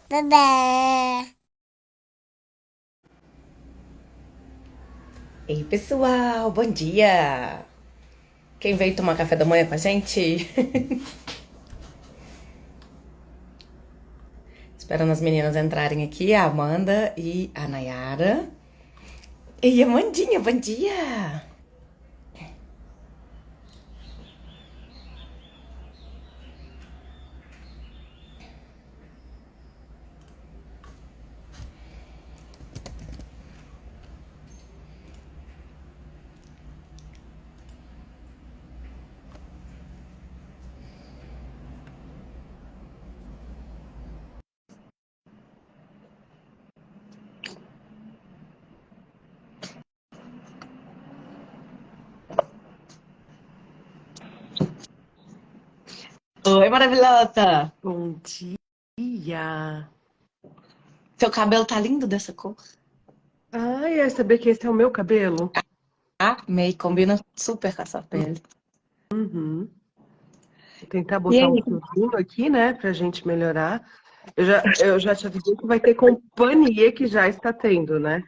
Bebê. Ei, pessoal, bom dia! Quem veio tomar café da manhã com a gente? Esperando as meninas entrarem aqui, a Amanda e a Nayara. Ei, Amandinha, bom dia! Oi, maravilhosa! Bom dia! Seu cabelo tá lindo dessa cor. Ai, eu saber que esse é o meu cabelo? Amei, combina super com a sua pele. Uhum. Vou tentar E botar um aí, filtrinho aqui, né, pra gente melhorar. Eu já te avisei que vai ter companhia que já está tendo, né?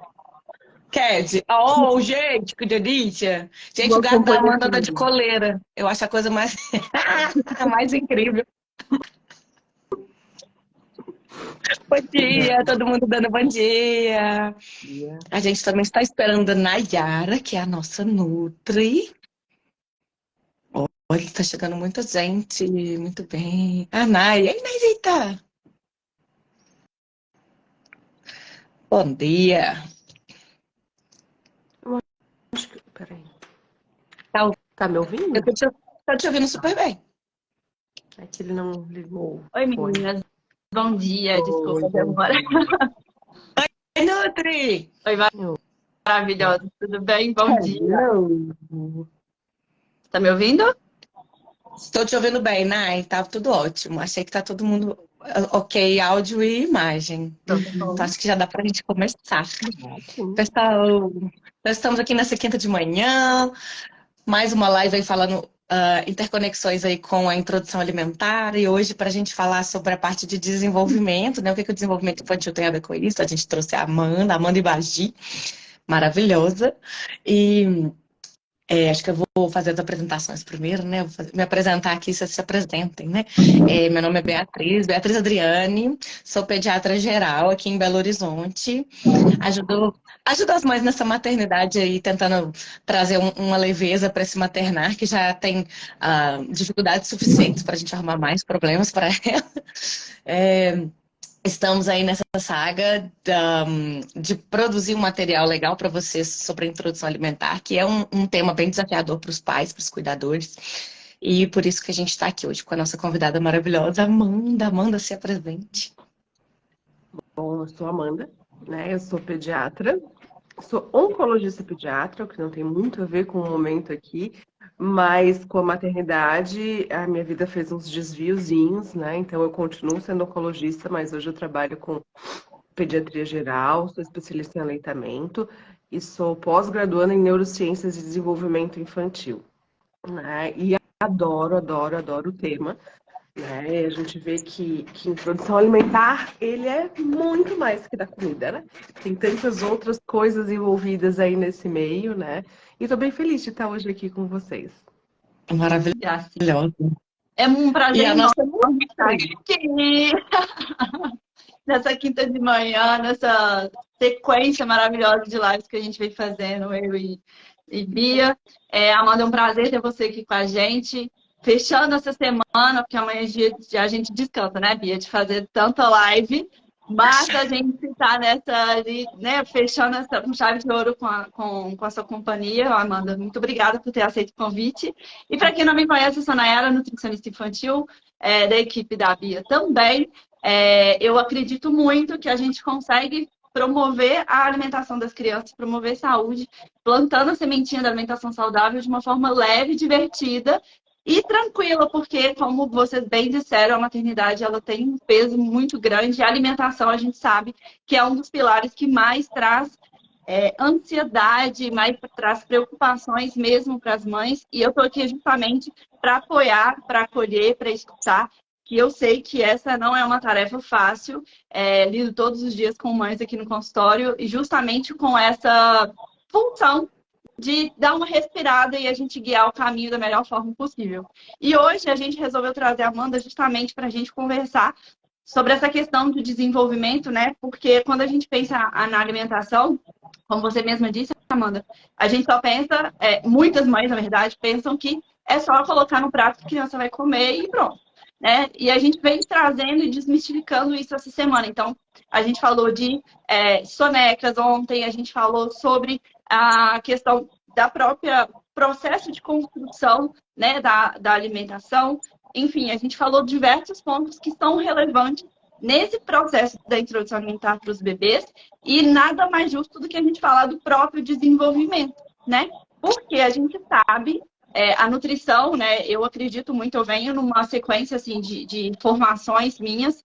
Ked? Oh, gente, que delícia! Gente, o Uma gato da companhia Amanda anda de querida. coleira. Eu acho a coisa mais, mais incrível. Bom dia, todo mundo dando bom dia. A gente também está esperando a Nayara, que é a nossa Nutri. Olha, está chegando muita gente. Muito bem. A Nay. Ei, Naysita. Bom dia. Eu acho que... Peraí. Tá, Tá me eu ouvindo? tô te ouvindo super bem. É que ele não ligou o Oi, fone. meninas. Bom dia. Oi, Desculpa a bom demora. dia. Ei, Nutri. Oi, Oi. maravilhosa. Tudo bem? Bom dia. Hello. Tá me ouvindo? Estou te ouvindo bem, Nay. Tá tudo ótimo. Achei que tá todo mundo ok, áudio e imagem. Então, tá Então bom. acho que já dá pra gente começar. Sim. Pessoal, nós estamos aqui nessa quinta de manhã. Mais uma live aí falando interconexões aí com a introdução alimentar e hoje para a gente falar sobre a parte de desenvolvimento, né? O que, que o desenvolvimento infantil tem a ver com isso? A gente trouxe a Amanda Ibagi, maravilhosa. E acho que eu vou fazer as apresentações primeiro, né? Me apresentar aqui, vocês se apresentem, né? Meu nome é Beatriz Adriane, sou pediatra geral aqui em Belo Horizonte. Ajudo, ajudo as mães nessa maternidade aí, tentando trazer uma leveza para esse maternar que já tem dificuldades suficientes para a gente arrumar mais problemas para ela. É, Estamos aí nessa saga de produzir um material legal para vocês sobre a introdução alimentar, que é um tema bem desafiador para os pais, para os cuidadores. E por isso que a gente está aqui hoje com a nossa convidada maravilhosa, Amanda. Amanda, se apresente. Bom, eu sou Amanda, né? Eu sou pediatra. Sou oncologista pediatra, o que não tem muito a ver com o momento aqui, mas com a maternidade, a minha vida fez uns desviozinhos, né? Então eu continuo sendo oncologista, mas hoje eu trabalho com pediatria geral, sou especialista em aleitamento e sou pós-graduanda em neurociências e desenvolvimento infantil, né? E adoro o tema, né? E a gente vê que introdução alimentar, ele é muito mais que da comida, né? Tem tantas outras coisas envolvidas aí nesse meio, né? E tô bem feliz de estar hoje aqui com vocês. Graças. Maravilhosa. É um E prazer a enorme nossa estar Nutri. aqui nessa quinta de manhã, nessa sequência maravilhosa de lives que a gente vem fazendo, eu e Bia. Amanda, é um prazer ter você aqui com a gente. Fechando essa semana, porque amanhã é dia de a gente descansa, né, Bia? De fazer tanta live. Mas a gente está nessa ali, né, fechando essa com chave de ouro com a sua companhia, Amanda. Muito obrigada por ter aceito o convite. E para quem não me conhece, eu sou a Nayara, nutricionista infantil, da equipe da Bia também. Eu acredito muito que a gente consegue promover a alimentação das crianças, promover saúde, plantando a sementinha da alimentação saudável de uma forma leve, divertida e tranquila, porque, como vocês bem disseram, a maternidade ela tem um peso muito grande. A alimentação, a gente sabe que é um dos pilares que mais traz ansiedade, mais traz preocupações mesmo para as mães. E eu estou aqui justamente para apoiar, para acolher, para escutar que eu sei que essa não é uma tarefa fácil. Lido todos os dias com mães aqui no consultório e justamente com essa função de dar uma respirada e a gente guiar o caminho da melhor forma possível. E hoje a gente resolveu trazer a Amanda justamente para a gente conversar sobre essa questão do desenvolvimento, né? Porque quando a gente pensa na alimentação, como você mesma disse, Amanda, a gente só pensa, muitas mães, na verdade, pensam que é só colocar no prato que a criança vai comer e pronto. Né? E a gente vem trazendo e desmistificando isso essa semana. Então, a gente falou de sonecas ontem, a gente falou sobre a questão da própria processo de construção, né, da alimentação. Enfim, a gente falou diversos pontos que são relevantes nesse processo da introdução alimentar para os bebês e nada mais justo do que a gente falar do próprio desenvolvimento, né? Porque a gente sabe, a nutrição, né? Eu acredito muito, eu venho numa sequência assim, de formações minhas,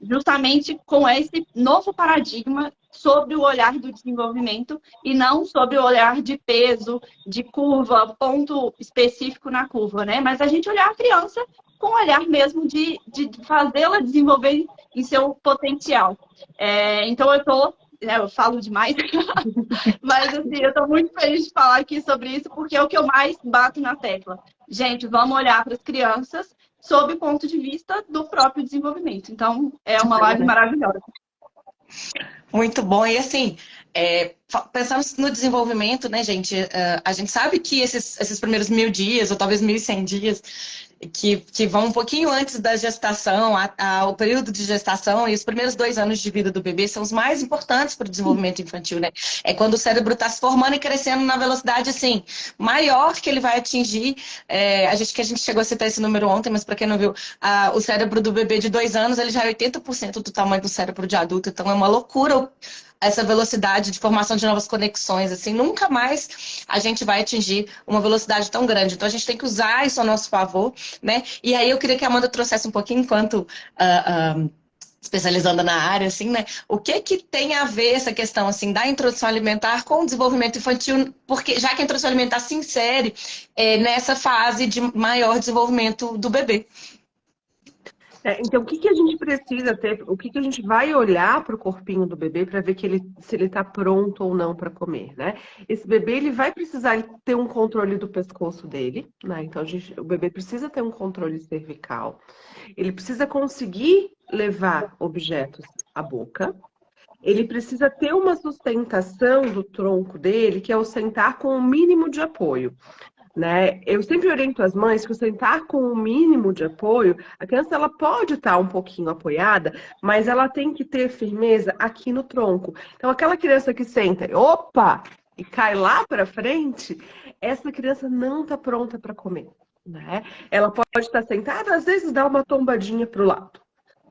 justamente com esse novo paradigma sobre o olhar do desenvolvimento e não sobre o olhar de peso, de curva, ponto específico na curva, né? Mas a gente olhar a criança com o olhar mesmo de fazê-la desenvolver em seu potencial. Então eu falo demais, mas assim, eu estou muito feliz de falar aqui sobre isso, porque é o que eu mais bato na tecla. Gente, vamos olhar para as crianças sob o ponto de vista do próprio desenvolvimento. Então, é uma live maravilhosa. Muito bom. E assim, pensando no desenvolvimento, né, gente? A gente sabe que esses primeiros 1000 dias, ou talvez 1100 dias, que vão um pouquinho antes da gestação, o período de gestação e os primeiros 2 anos de vida do bebê são os mais importantes para o desenvolvimento infantil, né? É quando o cérebro está se formando e crescendo na velocidade, assim, maior que ele vai atingir. A gente chegou a citar esse número ontem, mas para quem não viu, o cérebro do bebê de 2 anos, ele já é 80% do tamanho do cérebro de adulto, então é uma loucura essa velocidade de formação de novas conexões, assim, nunca mais a gente vai atingir uma velocidade tão grande. Então, a gente tem que usar isso a nosso favor, né? E aí, eu queria que a Amanda trouxesse um pouquinho, enquanto especializando na área, assim, né? O que tem a ver essa questão, assim, da introdução alimentar com o desenvolvimento infantil, porque já que a introdução alimentar se insere nessa fase de maior desenvolvimento do bebê. Então, o que a gente precisa ter, o que a gente vai olhar para o corpinho do bebê para ver se ele está pronto ou não para comer, né? Esse bebê, ele vai precisar ter um controle do pescoço dele, né? Então, o bebê precisa ter um controle cervical, ele precisa conseguir levar objetos à boca, ele precisa ter uma sustentação do tronco dele, que é o sentar com o mínimo de apoio. Né? Eu sempre oriento as mães que o sentar com o mínimo de apoio, a criança ela pode estar um pouquinho apoiada, mas ela tem que ter firmeza aqui no tronco. Então, aquela criança que senta, opa, e cai lá para frente, essa criança não está pronta para comer. Né? Ela pode estar sentada, às vezes dá uma tombadinha para o lado.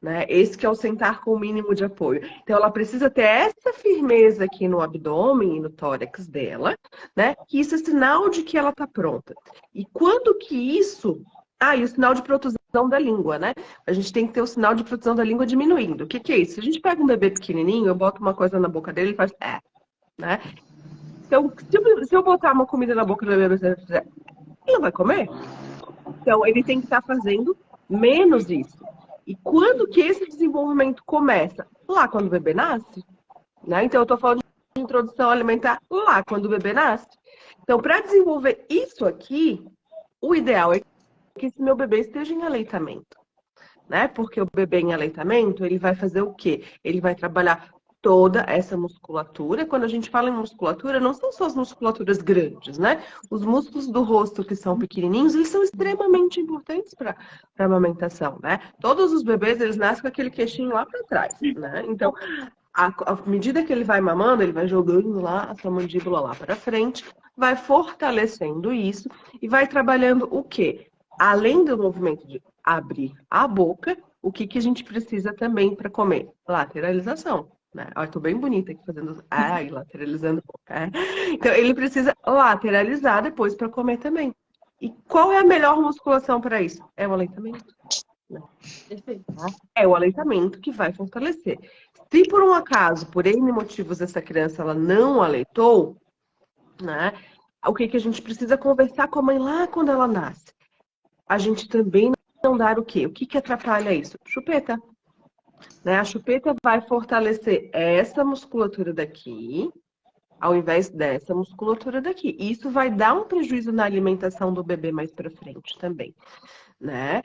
Né? Esse que é o sentar com o mínimo de apoio. Então, ela precisa ter essa firmeza aqui no abdômen e no tórax dela, né? Que isso é sinal de que ela está pronta. E quando que isso... e o sinal de protusão da língua, né? A gente tem que ter o sinal de protusão da língua diminuindo. O que é isso? Se a gente pega um bebê pequenininho, eu boto uma coisa na boca dele, ele faz... né? Então, se eu botar uma comida na boca do bebê, ele não vai comer. Então, ele tem que estar fazendo menos isso. E quando que esse desenvolvimento começa? Lá quando o bebê nasce. Né? Então, eu estou falando de introdução alimentar lá quando o bebê nasce. Então, para desenvolver isso aqui, o ideal é que esse meu bebê esteja em aleitamento. Né? Porque o bebê em aleitamento, ele vai fazer o quê? Ele vai trabalhar toda essa musculatura. Quando a gente fala em musculatura, não são só as musculaturas grandes, né? Os músculos do rosto que são pequenininhos, eles são extremamente importantes para a amamentação, né? Todos os bebês, eles nascem com aquele queixinho lá para trás, né? Então, à medida que ele vai mamando, ele vai jogando lá a sua mandíbula lá para frente, vai fortalecendo isso e vai trabalhando o quê? Além do movimento de abrir a boca, o que a gente precisa também para comer? Lateralização. Né? Eu tô bem bonita aqui fazendo... lateralizando. Então, ele precisa lateralizar depois para comer também. E qual é a melhor musculação para isso? É o aleitamento. Né? É o aleitamento que vai fortalecer. Se por um acaso, por N motivos, essa criança ela não aleitou, né? O que a gente precisa conversar com a mãe lá quando ela nasce? A gente também não dar o quê? O que que atrapalha isso? Chupeta. Né? A chupeta vai fortalecer essa musculatura daqui, ao invés dessa musculatura daqui. Isso vai dar um prejuízo na alimentação do bebê mais para frente também, né?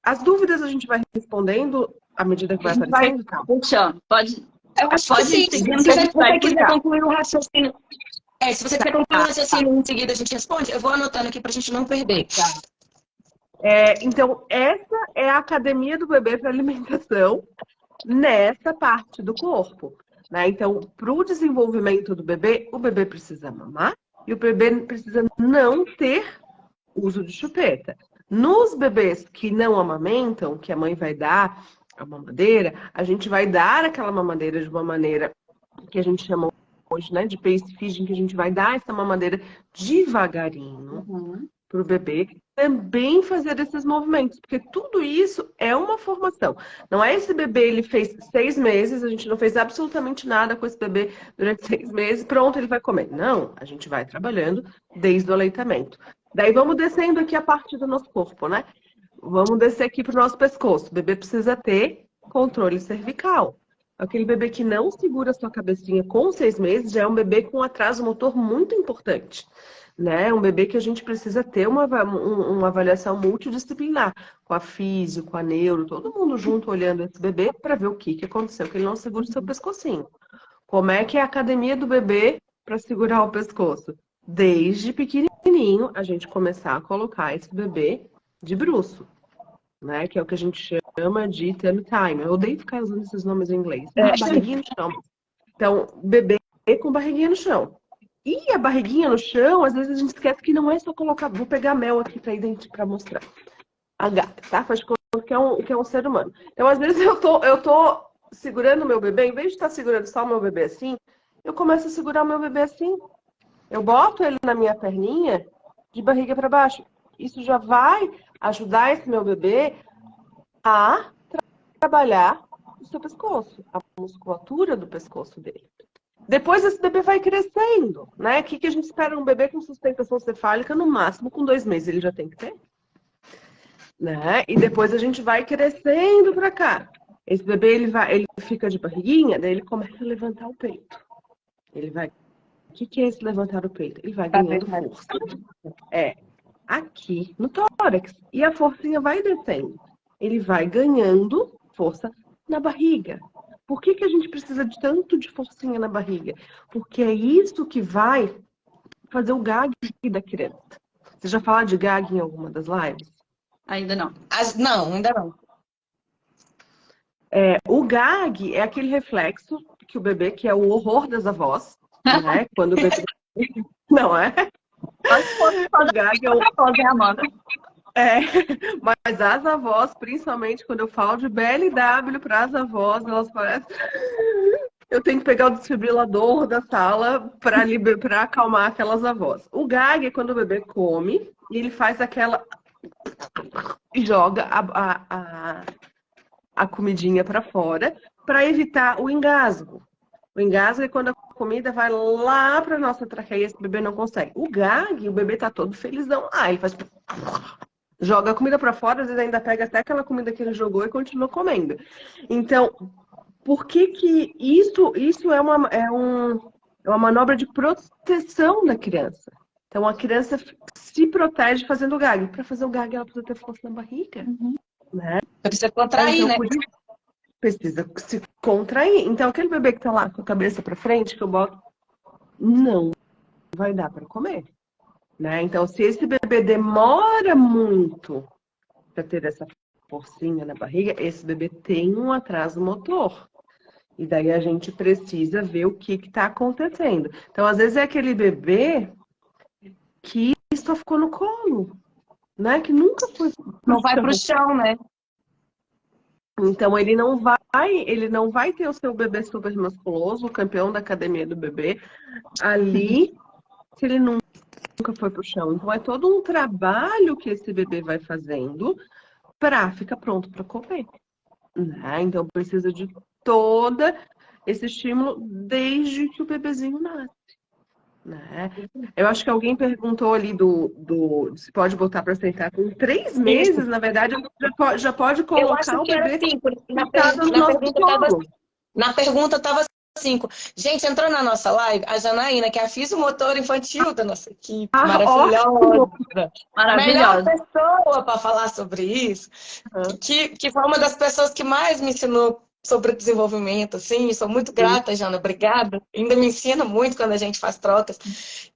As dúvidas a gente vai respondendo à medida que vai aparecendo, tá? Puxando. Pode. Eu acho que sim. Se você quiser concluir o raciocínio. Se você quiser concluir o raciocínio em seguida a gente responde, eu vou anotando aqui para a gente não perder. Tá. Então, essa é a academia do bebê para alimentação nessa parte do corpo. Né? Então, para o desenvolvimento do bebê, o bebê precisa mamar e o bebê precisa não ter uso de chupeta. Nos bebês que não amamentam, que a mãe vai dar a mamadeira, a gente vai dar aquela mamadeira de uma maneira que a gente chama hoje, né, de pace feeding, que a gente vai dar essa mamadeira devagarinho para o bebê também fazer esses movimentos, porque tudo isso é uma formação. Não é esse bebê, ele fez 6 meses, a gente não fez absolutamente nada com esse bebê durante 6 meses, pronto, ele vai comer. Não, a gente vai trabalhando desde o aleitamento. Daí vamos descendo aqui a parte do nosso corpo, né? Vamos descer aqui para o nosso pescoço. O bebê precisa ter controle cervical. Aquele bebê que não segura a sua cabecinha com 6 meses já é um bebê com atraso motor muito importante. Né? Um bebê que a gente precisa ter uma avaliação multidisciplinar, com a físio, com a neuro, todo mundo junto olhando esse bebê para ver o que aconteceu, que ele não segura o seu pescocinho. Como é que é a academia do bebê para segurar o pescoço? Desde pequenininho, a gente começar a colocar esse bebê de bruço, né? Que é o que a gente chama de tummy time. Eu odeio ficar usando esses nomes em inglês. Barriguinha no chão. Então, bebê com barriguinha no chão. E a barriguinha no chão, às vezes a gente esquece que não é só colocar... Vou pegar mel aqui para mostrar. A gata, tá? Faz de conta que é um ser humano. Então, às vezes eu tô segurando o meu bebê, em vez de estar segurando só o meu bebê assim, eu começo a segurar o meu bebê assim. Eu boto ele na minha perninha de barriga para baixo. Isso já vai ajudar esse meu bebê a trabalhar o seu pescoço, a musculatura do pescoço dele. Depois esse bebê vai crescendo, né? O que a gente espera um bebê com sustentação cefálica? No máximo, com 2 meses ele já tem que ter. Né? E depois a gente vai crescendo pra cá. Esse bebê, ele fica de barriguinha, daí ele começa a levantar o peito. Ele vai... O que é esse levantar o peito? Ele vai ganhando força. Aqui no tórax. E a forcinha vai descendo. Ele vai ganhando força na barriga. Por que a gente precisa de tanto de forcinha na barriga? Porque é isso que vai fazer o gag da criança. Você já falou de gag em alguma das lives? Ainda não. Não, ainda não. O gag é aquele reflexo que o bebê, que é o horror das avós, né? Quando o bebê... Não é? O gag é o... Amanda. Mas as avós, principalmente quando eu falo de BLW para as avós, elas parecem... Eu tenho que pegar o desfibrilador da sala para acalmar aquelas avós. O gag é quando o bebê come e ele faz aquela... e joga a comidinha para fora para evitar o engasgo. O engasgo é quando a comida vai lá para nossa traqueia e esse bebê não consegue. O gag, o bebê tá todo felizão. Ele faz... joga a comida para fora, às vezes ainda pega até aquela comida que ele jogou e continua comendo. Então, por que isso é uma manobra de proteção da criança? Então, a criança se protege fazendo o gag. Para fazer o gag, ela precisa ter força na barriga. Né? Precisa contrair, então, né? Precisa se contrair. Então, aquele bebê que tá lá com a cabeça para frente, que eu boto, não vai dar para comer. Né? Então, se esse bebê demora muito para ter essa forcinha na barriga, esse bebê tem um atraso motor. E daí a gente precisa ver o que está acontecendo. Então, às vezes é aquele bebê que só ficou no colo, né? Que nunca foi... Não vai para o chão, né? Então, ele não vai ter o seu bebê super musculoso, o campeão da academia do bebê, ali, se ele nunca foi pro chão. Então, é todo um trabalho que esse bebê vai fazendo para ficar pronto para comer. Né? Então, precisa de todo esse estímulo desde que o bebezinho nasce. né? Eu acho que alguém perguntou ali se pode botar para sentar com 3 meses, na verdade, já pode Eu acho colocar o que era bebê 5. sentado no nosso colo. Na pergunta estava 5. Gente, entrou na nossa live a Janaína, que é a fisiomotora infantil da nossa equipe, Ah, maravilhosa. ótimo! Melhor Maravilhosa. pessoa para falar sobre isso, que foi uma das pessoas que mais me ensinou sobre desenvolvimento, assim, sou muito grata, Jana, obrigada. Ainda me ensina muito quando a gente faz trocas.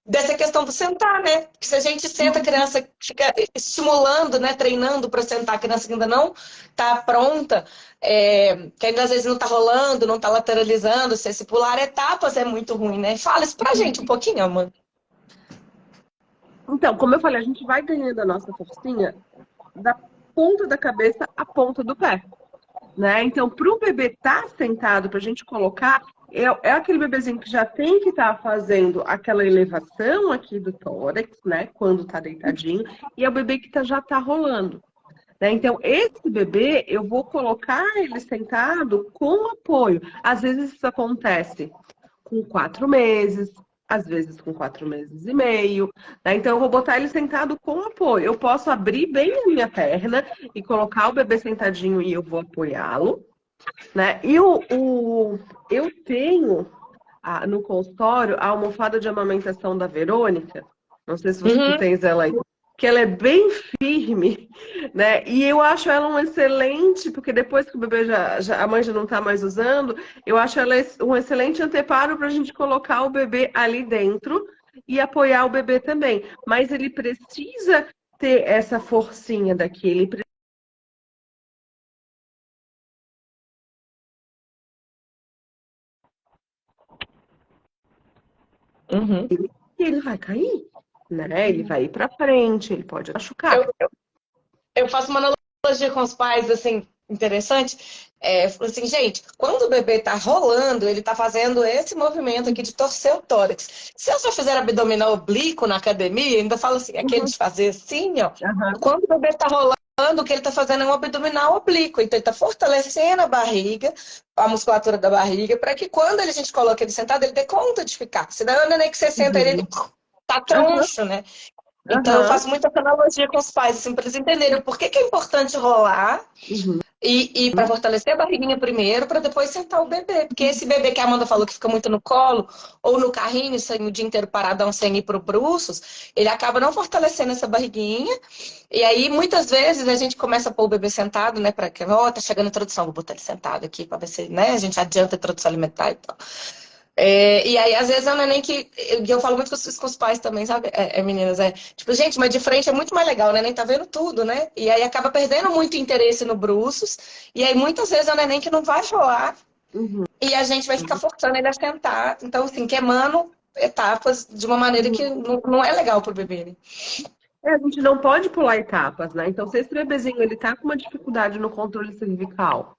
Dessa questão do sentar, né? Porque se a gente senta, a criança fica estimulando, né? Treinando para sentar, a criança que ainda não está pronta, que ainda às vezes não está rolando, não está lateralizando, se pular etapas é muito ruim, né? Fala isso pra gente um pouquinho, Amanda. Então, como eu falei, a gente vai ganhando a nossa forcinha da ponta da cabeça à ponta do pé, né? Então, para o bebê estar sentado, para a gente colocar, é aquele bebezinho que já tem que estar fazendo aquela elevação aqui do tórax, né? Quando está deitadinho, e é o bebê que já está rolando, né? Então, esse bebê, eu vou colocar ele sentado com apoio. Às vezes isso acontece com 4 meses, às vezes com 4 meses e meio, né? Então eu vou botar ele sentado com apoio. Eu posso abrir bem a minha perna e colocar o bebê sentadinho e eu vou apoiá-lo, né? E eu tenho no consultório a almofada de amamentação da Verônica. Não sei se você tens ela aí. Que ela é bem firme, né? E eu acho ela um excelente, porque depois que o bebê a mãe já não está mais usando, eu acho ela um excelente anteparo para a gente colocar o bebê ali dentro e apoiar o bebê também. Mas ele precisa ter essa forcinha daqui, ele precisa. E ele vai cair, né? Ele vai ir para frente, ele pode machucar. Eu faço uma analogia com os pais, assim, interessante. Assim, gente, quando o bebê tá rolando, ele tá fazendo esse movimento aqui de torcer o tórax. Se eu só fizer abdominal oblíquo na academia, ainda falo assim, aquele de fazer assim, ó. Quando o bebê tá rolando, o que ele tá fazendo é um abdominal oblíquo. Então, ele tá fortalecendo a barriga, a musculatura da barriga, para que quando a gente coloca ele sentado, ele dê conta de ficar. Senão, nem que você senta ele tá troncho, né? Então, eu faço muita analogia com os pais, assim, para eles entenderem por que é importante rolar e para fortalecer a barriguinha primeiro, para depois sentar o bebê. Porque esse bebê que a Amanda falou que fica muito no colo ou no carrinho, sem o dia inteiro paradão, sem ir para o bruços, ele acaba não fortalecendo essa barriguinha. E aí, muitas vezes, a gente começa a pôr o bebê sentado, né? Para que, tá chegando a introdução, vou botar ele sentado aqui para ver se, né? A gente adianta a introdução alimentar e tal. E aí, às vezes, é um neném que. Eu falo muito com os pais também, sabe, meninas? Tipo, gente, mas de frente é muito mais legal, o neném tá vendo tudo, né? E aí acaba perdendo muito interesse no bruços. E aí, muitas vezes, é um neném que não vai rolar. E a gente vai ficar forçando ele a sentar. Então, assim, queimando etapas de uma maneira que não é legal pro bebê, né? A gente não pode pular etapas, né? Então, se esse bebezinho ele tá com uma dificuldade no controle cervical,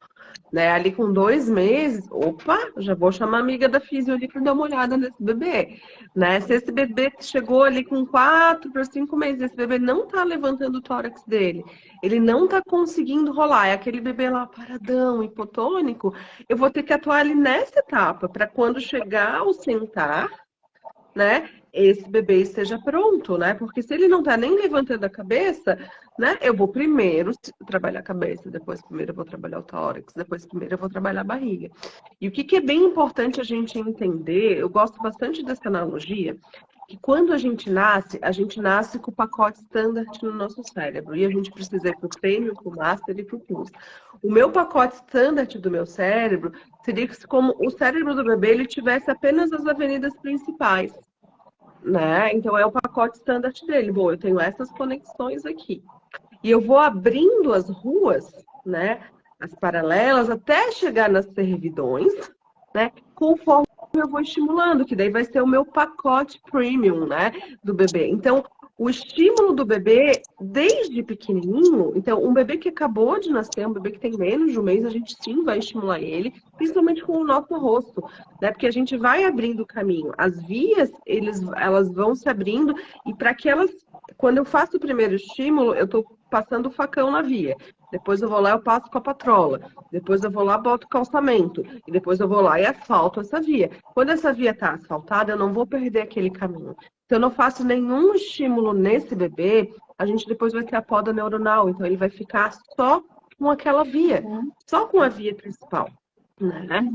né? Ali com 2 meses, opa, já vou chamar a amiga da fisio ali para dar uma olhada nesse bebê, né? Se esse bebê chegou ali com 4 para 5 meses, esse bebê não tá levantando o tórax dele, ele não tá conseguindo rolar, é aquele bebê lá paradão, hipotônico, eu vou ter que atuar ali nessa etapa, para quando chegar o sentar, né? Esse bebê esteja pronto, né? Porque se ele não tá nem levantando a cabeça, né? Eu vou primeiro trabalhar a cabeça, depois primeiro eu vou trabalhar o tórax, depois primeiro eu vou trabalhar a barriga. E o que é bem importante a gente entender, eu gosto bastante dessa analogia, que quando a gente nasce com o pacote standard no nosso cérebro. E a gente precisa ir para o Premium, para o Master e para o Plus. O meu pacote standard do meu cérebro seria como o cérebro do bebê ele tivesse apenas as avenidas principais, né? Então é o pacote standard dele. Bom, eu tenho essas conexões aqui. E eu vou abrindo as ruas, né? As paralelas, até chegar nas servidões, né? Conforme eu vou estimulando, que daí vai ser o meu pacote premium, né? Do bebê. Então, o estímulo do bebê, desde pequenininho, então, um bebê que acabou de nascer, um bebê que tem menos de um mês, a gente sim vai estimular ele, principalmente com o nosso rosto, né? Porque a gente vai abrindo o caminho. As vias, elas vão se abrindo, e para que elas, quando eu faço o primeiro estímulo, eu estou passando o facão na via. depois eu vou lá e eu passo com a patrola, depois eu vou lá e boto calçamento, e depois eu vou lá e asfalto essa via. Quando essa via está asfaltada, eu não vou perder aquele caminho. Se eu não faço nenhum estímulo nesse bebê, a gente depois vai ter a poda neuronal, então ele vai ficar só com aquela via, só com a via principal, né?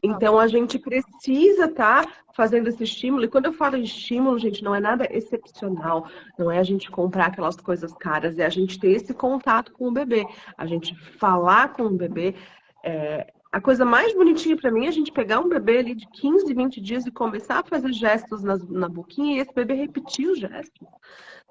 Então, a gente precisa estar fazendo esse estímulo. E quando eu falo em estímulo, gente, não é nada excepcional. Não é a gente comprar aquelas coisas caras. É a gente ter esse contato com o bebê. A gente falar com o bebê. A coisa mais bonitinha para mim é a gente pegar um bebê ali de 15, 20 dias e começar a fazer gestos na boquinha e esse bebê repetir os gestos.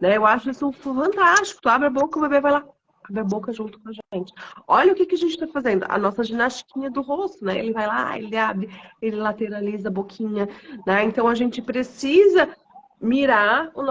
Né? Eu acho isso fantástico. Tu abre a boca, o bebê vai lá. Abre a boca junto com a gente. Olha o que a gente está fazendo. A nossa ginastiquinha do rosto, né? Ele vai lá, ele abre, ele lateraliza a boquinha, né? Então, a gente precisa mirar o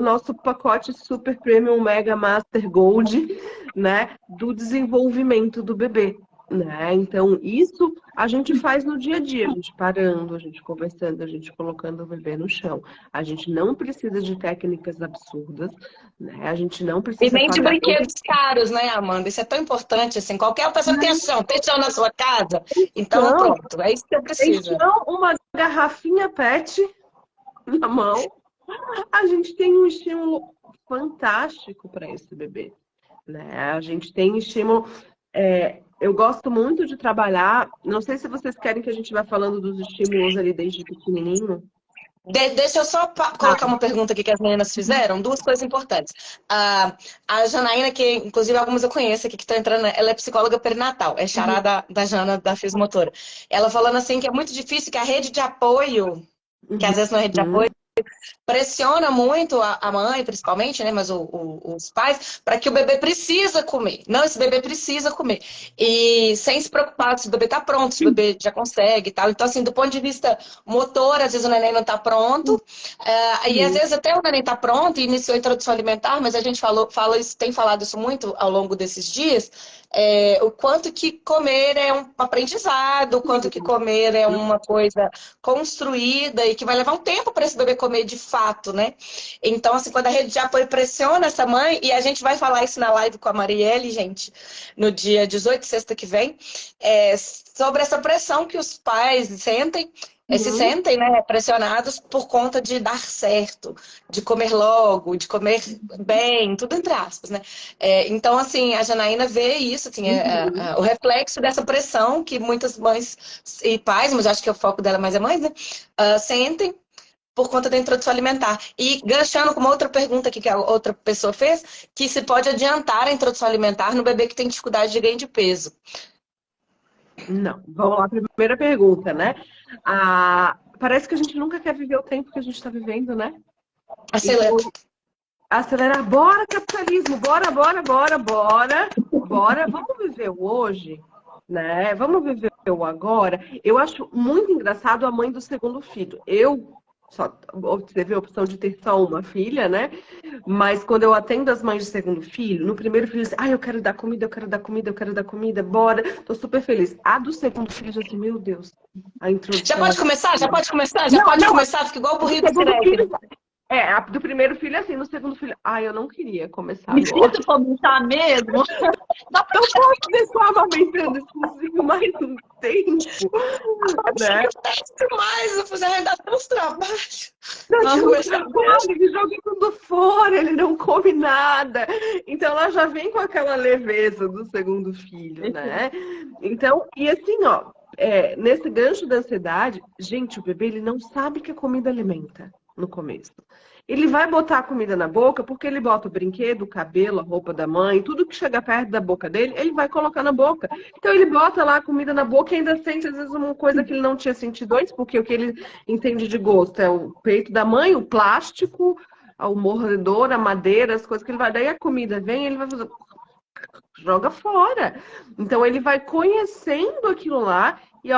nosso pacote Super Premium Mega Master Gold, né? Do desenvolvimento do bebê. Né? Então, isso a gente faz no dia a dia, a gente parando, a gente conversando, a gente colocando o bebê no chão. A gente não precisa de técnicas absurdas, né? A gente não E precisa nem de pagar brinquedos caros, né, Amanda? Isso é tão importante, assim. Qualquer pessoa tem chão na sua casa. Então, pronto, é isso que você precisa. Então, uma garrafinha PET na mão, a gente tem um estímulo fantástico para esse bebê, né? A gente tem estímulo... eu gosto muito de trabalhar. Não sei se vocês querem que a gente vá falando dos estímulos ali desde pequenininho. Deixa eu só colocar uma pergunta aqui que as meninas fizeram. Duas coisas importantes. A Janaína, que inclusive algumas eu conheço aqui que estão entrando, ela é psicóloga perinatal, é xará da Jana, da Fisiimotora. Ela falando assim que é muito difícil, que a rede de apoio, que às vezes não é rede de apoio, pressiona muito a mãe, principalmente, né? Mas os pais, para que o bebê precisa comer. Não, esse bebê precisa comer. E sem se preocupar se o bebê tá pronto, se o bebê já consegue e tal. Então, assim, do ponto de vista motor, às vezes o neném não tá pronto. E às vezes até o neném tá pronto e iniciou a introdução alimentar, mas a gente tem falado isso muito ao longo desses dias. O quanto que comer é um aprendizado, o quanto que comer é uma coisa construída e que vai levar um tempo para esse bebê comer de fato, né? Então, assim, quando a rede de apoio pressiona essa mãe, e a gente vai falar isso na live com a Marielle, gente, no dia 18, sexta que vem, sobre essa pressão que os pais se sentem, né, pressionados por conta de dar certo, de comer logo, de comer bem, tudo entre aspas, né? Então, assim, a Janaína vê isso, assim, o reflexo dessa pressão que muitas mães e pais, mas acho que o foco dela mais é mães, né, sentem por conta da introdução alimentar. E ganchando com uma outra pergunta aqui que a outra pessoa fez, que se pode adiantar a introdução alimentar no bebê que tem dificuldade de ganho de peso. Não, vamos lá, primeira pergunta, né? Parece que a gente nunca quer viver o tempo que a gente está vivendo, né? Acelera. Acelerar, bora capitalismo, bora. Vamos viver o hoje, né? Vamos viver o agora. Eu acho muito engraçado a mãe do segundo filho. Eu só teve a opção de ter só uma filha, né? Mas quando eu atendo as mães de segundo filho, no primeiro filho, assim, eu quero dar comida, bora, tô super feliz. A do segundo filho, já assim, meu Deus, a introdução. Já pode começar, fica igual o burrito a do primeiro filho, assim, no segundo filho, eu não queria começar agora. Precisa começar mesmo? Não posso deixar amamentando esse cozinho mais um tempo, né? Mais, eu fazer ainda tantos trabalhos. Ele joga tudo fora, ele não come nada. Então, ela já vem com aquela leveza do segundo filho, né? Então, e assim, nesse gancho da ansiedade, gente, o bebê, ele não sabe que a comida alimenta no começo. Ele vai botar a comida na boca porque ele bota o brinquedo, o cabelo, a roupa da mãe, tudo que chega perto da boca dele, ele vai colocar na boca. Então ele bota lá a comida na boca e ainda sente às vezes uma coisa que ele não tinha sentido antes, porque o que ele entende de gosto é o peito da mãe, o plástico, o mordedor, a madeira, as coisas que ele vai. Daí a comida vem, ele vai fazer... joga fora. Então ele vai conhecendo aquilo lá e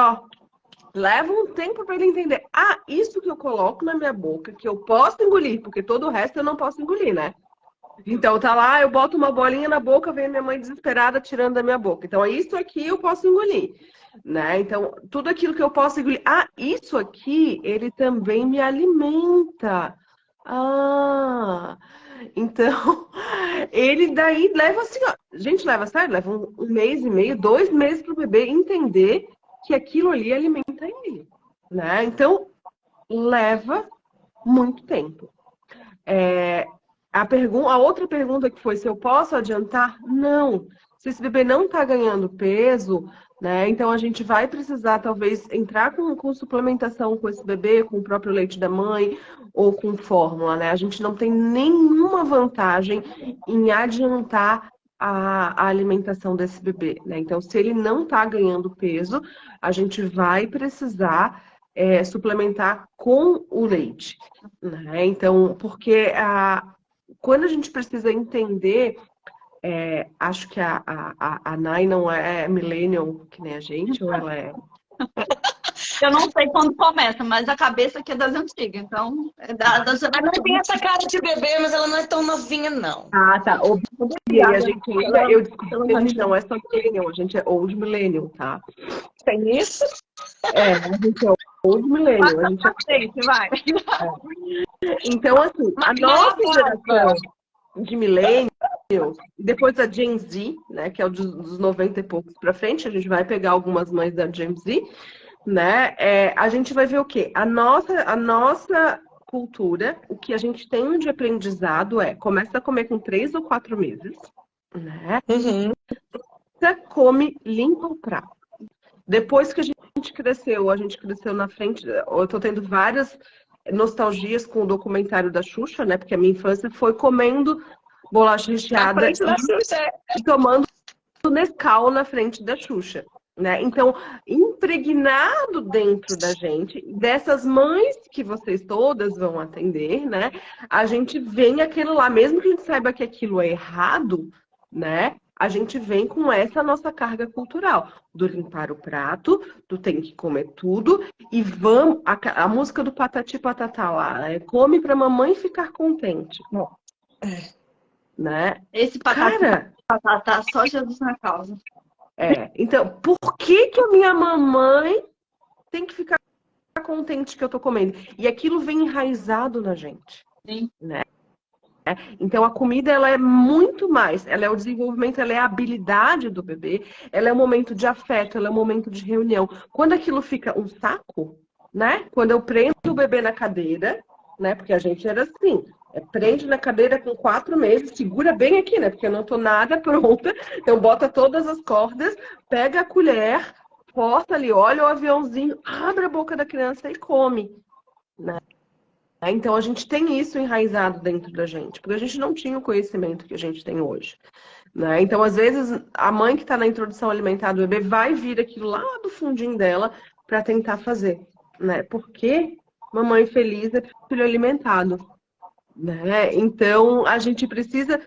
leva um tempo para ele entender. Isso que eu coloco na minha boca, que eu posso engolir, porque todo o resto eu não posso engolir, né? Então tá lá, eu boto uma bolinha na boca, vem minha mãe desesperada tirando da minha boca. Então isso aqui eu posso engolir, né? Então tudo aquilo que eu posso engolir. Isso aqui, ele também me alimenta. Então, ele daí leva assim, ó, a gente leva a sério, leva um mês e meio, 2 meses para o bebê entender que aquilo ali alimenta ele, né? Então, leva muito tempo. A outra pergunta que foi se eu posso adiantar? Não. Se esse bebê não está ganhando peso, né? Então a gente vai precisar talvez entrar com suplementação com esse bebê, com o próprio leite da mãe ou com fórmula, né? A gente não tem nenhuma vantagem em adiantar a alimentação desse bebê, né? Então, se ele não está ganhando peso, a gente vai precisar suplementar com o leite, né? Então, porque quando a gente precisa entender, acho que a Nai não é millennial que nem a gente, ou ela é? Eu não sei quando começa, mas a cabeça aqui é das antigas, então é da geração. Ela tem essa cara de bebê, mas ela não é tão novinha, não. Ah, tá. E a gente ainda, eu descobri que a gente não é só millennial, a gente é old millennial, tá? Tem isso? A gente é old millennial. A gente vai. Então, assim, a nossa geração de millennial, depois da Gen Z, né, que é o dos 90 e poucos para frente, a gente vai pegar algumas mães da Gen Z, né? A gente vai ver o quê? A nossa cultura, o que a gente tem de aprendizado começa a comer com 3 ou 4 meses, né? Uhum. Você come, limpa o prato. Depois que a gente cresceu na frente, eu tô tendo várias nostalgias com o documentário da Xuxa, né? Porque a minha infância foi comendo bolacha recheada e tomando Nescau na frente da Xuxa, né? Então, impregnado dentro da gente, dessas mães que vocês todas vão atender, né? A gente vem aquilo lá, mesmo que a gente saiba que aquilo é errado, né? A gente vem com essa nossa carga cultural, do limpar o prato, do tem que comer tudo, e vamos, a música do Patati Patatá lá, come pra mamãe ficar contente. Né? Esse patata, só Jesus na causa. Então, por que a minha mamãe tem que ficar contente que eu tô comendo? E aquilo vem enraizado na gente. Sim. Né? Então, a comida, ela é muito mais. Ela é o desenvolvimento, ela é a habilidade do bebê, ela é um momento de afeto, ela é um momento de reunião. Quando aquilo fica um saco, né? Quando eu prendo o bebê na cadeira, né? Porque a gente era assim, prende na cadeira com 4 meses, segura bem aqui, né? Porque eu não tô nada pronta. Então, bota todas as cordas, pega a colher, corta ali, olha o aviãozinho, abre a boca da criança e come, né? Então, a gente tem isso enraizado dentro da gente, porque a gente não tinha o conhecimento que a gente tem hoje, né? Então, às vezes, a mãe que está na introdução alimentar do bebê vai vir aquilo lá do fundinho dela para tentar fazer, né? Porque mamãe feliz é filho alimentado, né? Então, a gente precisa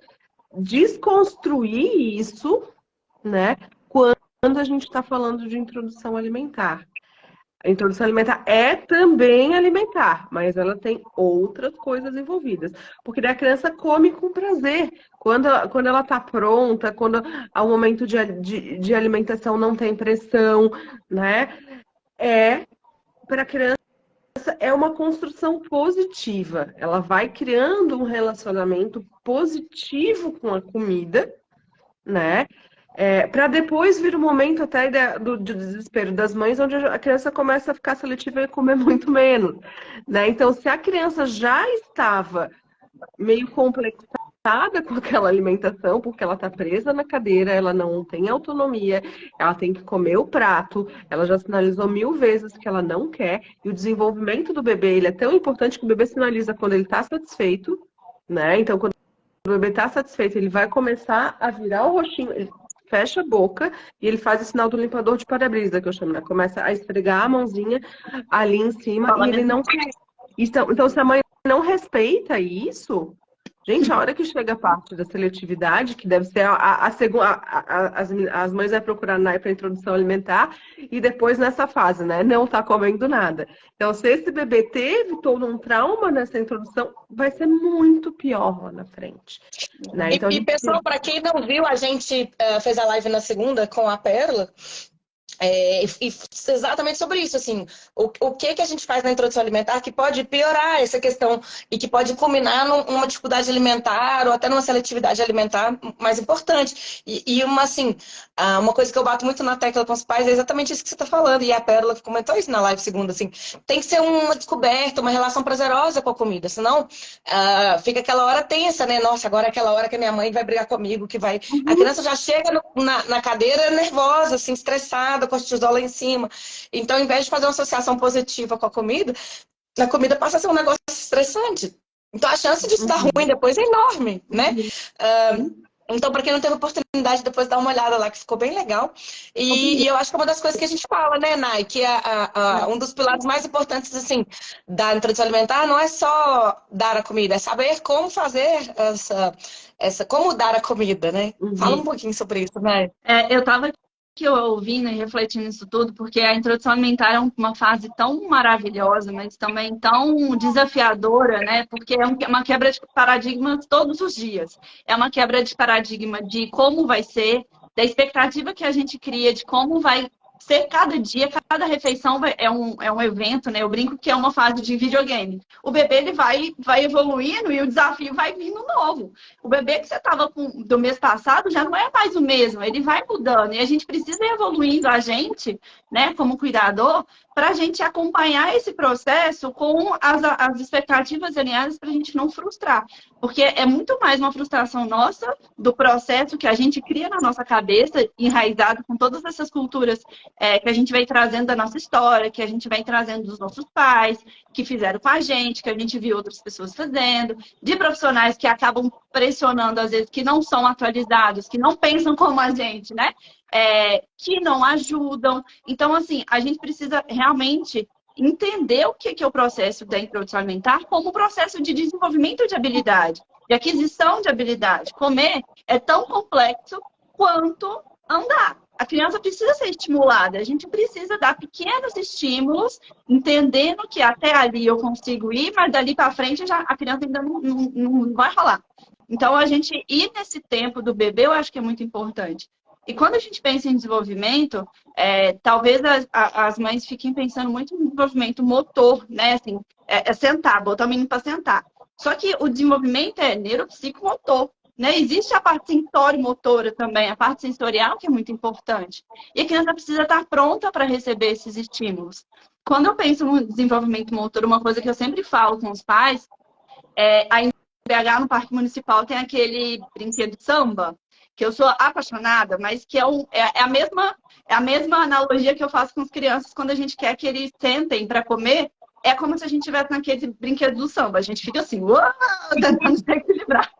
desconstruir isso, né? Quando a gente está falando de introdução alimentar. A introdução alimentar é também alimentar, mas ela tem outras coisas envolvidas. Porque daí a criança come com prazer. Quando ela está pronta, quando ao momento de alimentação não tem pressão, né? Para a criança é uma construção positiva. Ela vai criando um relacionamento positivo com a comida, né? Para depois vir o momento até do desespero das mães, onde a criança começa a ficar seletiva e comer muito menos, né? Então, se a criança já estava meio complexada com aquela alimentação, porque ela está presa na cadeira, ela não tem autonomia, ela tem que comer o prato, ela já sinalizou 1000 vezes que ela não quer, e o desenvolvimento do bebê, ele é tão importante que o bebê sinaliza quando ele está satisfeito, né? Então, quando o bebê está satisfeito, ele vai começar a virar o rostinho, ele fecha a boca e ele faz o sinal do limpador de para-brisa, que eu chamo, né? Começa a esfregar a mãozinha ali em cima e ele não quer. Então, se a mãe não respeita isso, gente, a hora que chega a parte da seletividade, que deve ser a segunda, as mães vão procurar NAI para introdução alimentar e depois nessa fase, né? Não tá comendo nada. Então, se esse bebê teve todo um trauma nessa introdução, vai ser muito pior lá na frente. Né? Então, pessoal, para quem não viu, a gente fez a live na segunda com a Perla. E exatamente sobre isso, assim, o que a gente faz na introdução alimentar que pode piorar essa questão e que pode culminar numa dificuldade alimentar ou até numa seletividade alimentar mais importante. Assim, uma coisa que eu bato muito na tecla com os pais é exatamente isso que você está falando, e a Pérola comentou isso na live segunda, assim, tem que ser uma descoberta, uma relação prazerosa com a comida, senão fica aquela hora tensa, né? Nossa, agora é aquela hora que a minha mãe vai brigar comigo, que vai... A criança já chega na cadeira nervosa, assim, estressada, cortisol lá em cima. Então, ao invés de fazer uma associação positiva com a comida passa a ser um negócio estressante. Então, a chance disso dar ruim depois é enorme, né? Então, para quem não teve oportunidade, depois dá uma olhada lá, que ficou bem legal. E eu acho que é uma das coisas que a gente fala, né, Nai? Que um dos pilares mais importantes, assim, da introdução alimentar não é só dar a comida, é saber como fazer como dar a comida, né? Fala um pouquinho sobre isso, né? Eu estava aqui ouvindo e refletindo nisso tudo, porque a introdução alimentar é uma fase tão maravilhosa, mas também tão desafiadora, né? Porque é uma quebra de paradigmas todos os dias. É uma quebra de paradigma de como vai ser, da expectativa que a gente cria de como vai ser cada dia, cada refeição é um evento, né? Eu brinco que é uma fase de videogame. O bebê ele vai evoluindo e o desafio vai vindo novo. O bebê que você estava do mês passado já não é mais o mesmo, ele vai mudando. E a gente precisa ir evoluindo a gente, né, como cuidador, para a gente acompanhar esse processo com as expectativas alinhadas para a gente não frustrar. Porque é muito mais uma frustração nossa do processo que a gente cria na nossa cabeça, enraizado com todas essas culturas que a gente vem trazendo da nossa história, que a gente vem trazendo dos nossos pais, que fizeram com a gente, que a gente viu outras pessoas fazendo, de profissionais que acabam pressionando, às vezes, que não são atualizados, que não pensam como a gente, né? Que não ajudam. Então, assim, a gente precisa realmente entender o que é o processo da introdução alimentar como processo de desenvolvimento de habilidade, de aquisição de habilidade. Comer é tão complexo quanto andar. A criança precisa ser estimulada, a gente precisa dar pequenos estímulos, entendendo que até ali eu consigo ir, mas dali para frente a criança ainda não vai rolar. Então, a gente ir nesse tempo do bebê, eu acho que é muito importante. E quando a gente pensa em desenvolvimento, talvez as mães fiquem pensando muito no desenvolvimento motor, né? Assim, sentar, botar o menino para sentar. Só que o desenvolvimento é neuropsicomotor, né? Existe a parte sensório-motora também, a parte sensorial que é muito importante. E a criança precisa estar pronta para receber esses estímulos. Quando eu penso no desenvolvimento motor, uma coisa que eu sempre falo com os pais, em BH, no Parque Municipal, tem aquele brinquedo samba, que eu sou apaixonada, mas que é a mesma analogia que eu faço com as crianças quando a gente quer que eles sentem para comer. É como se a gente estivesse naquele brinquedo do samba. A gente fica assim, uau, tentando se equilibrar.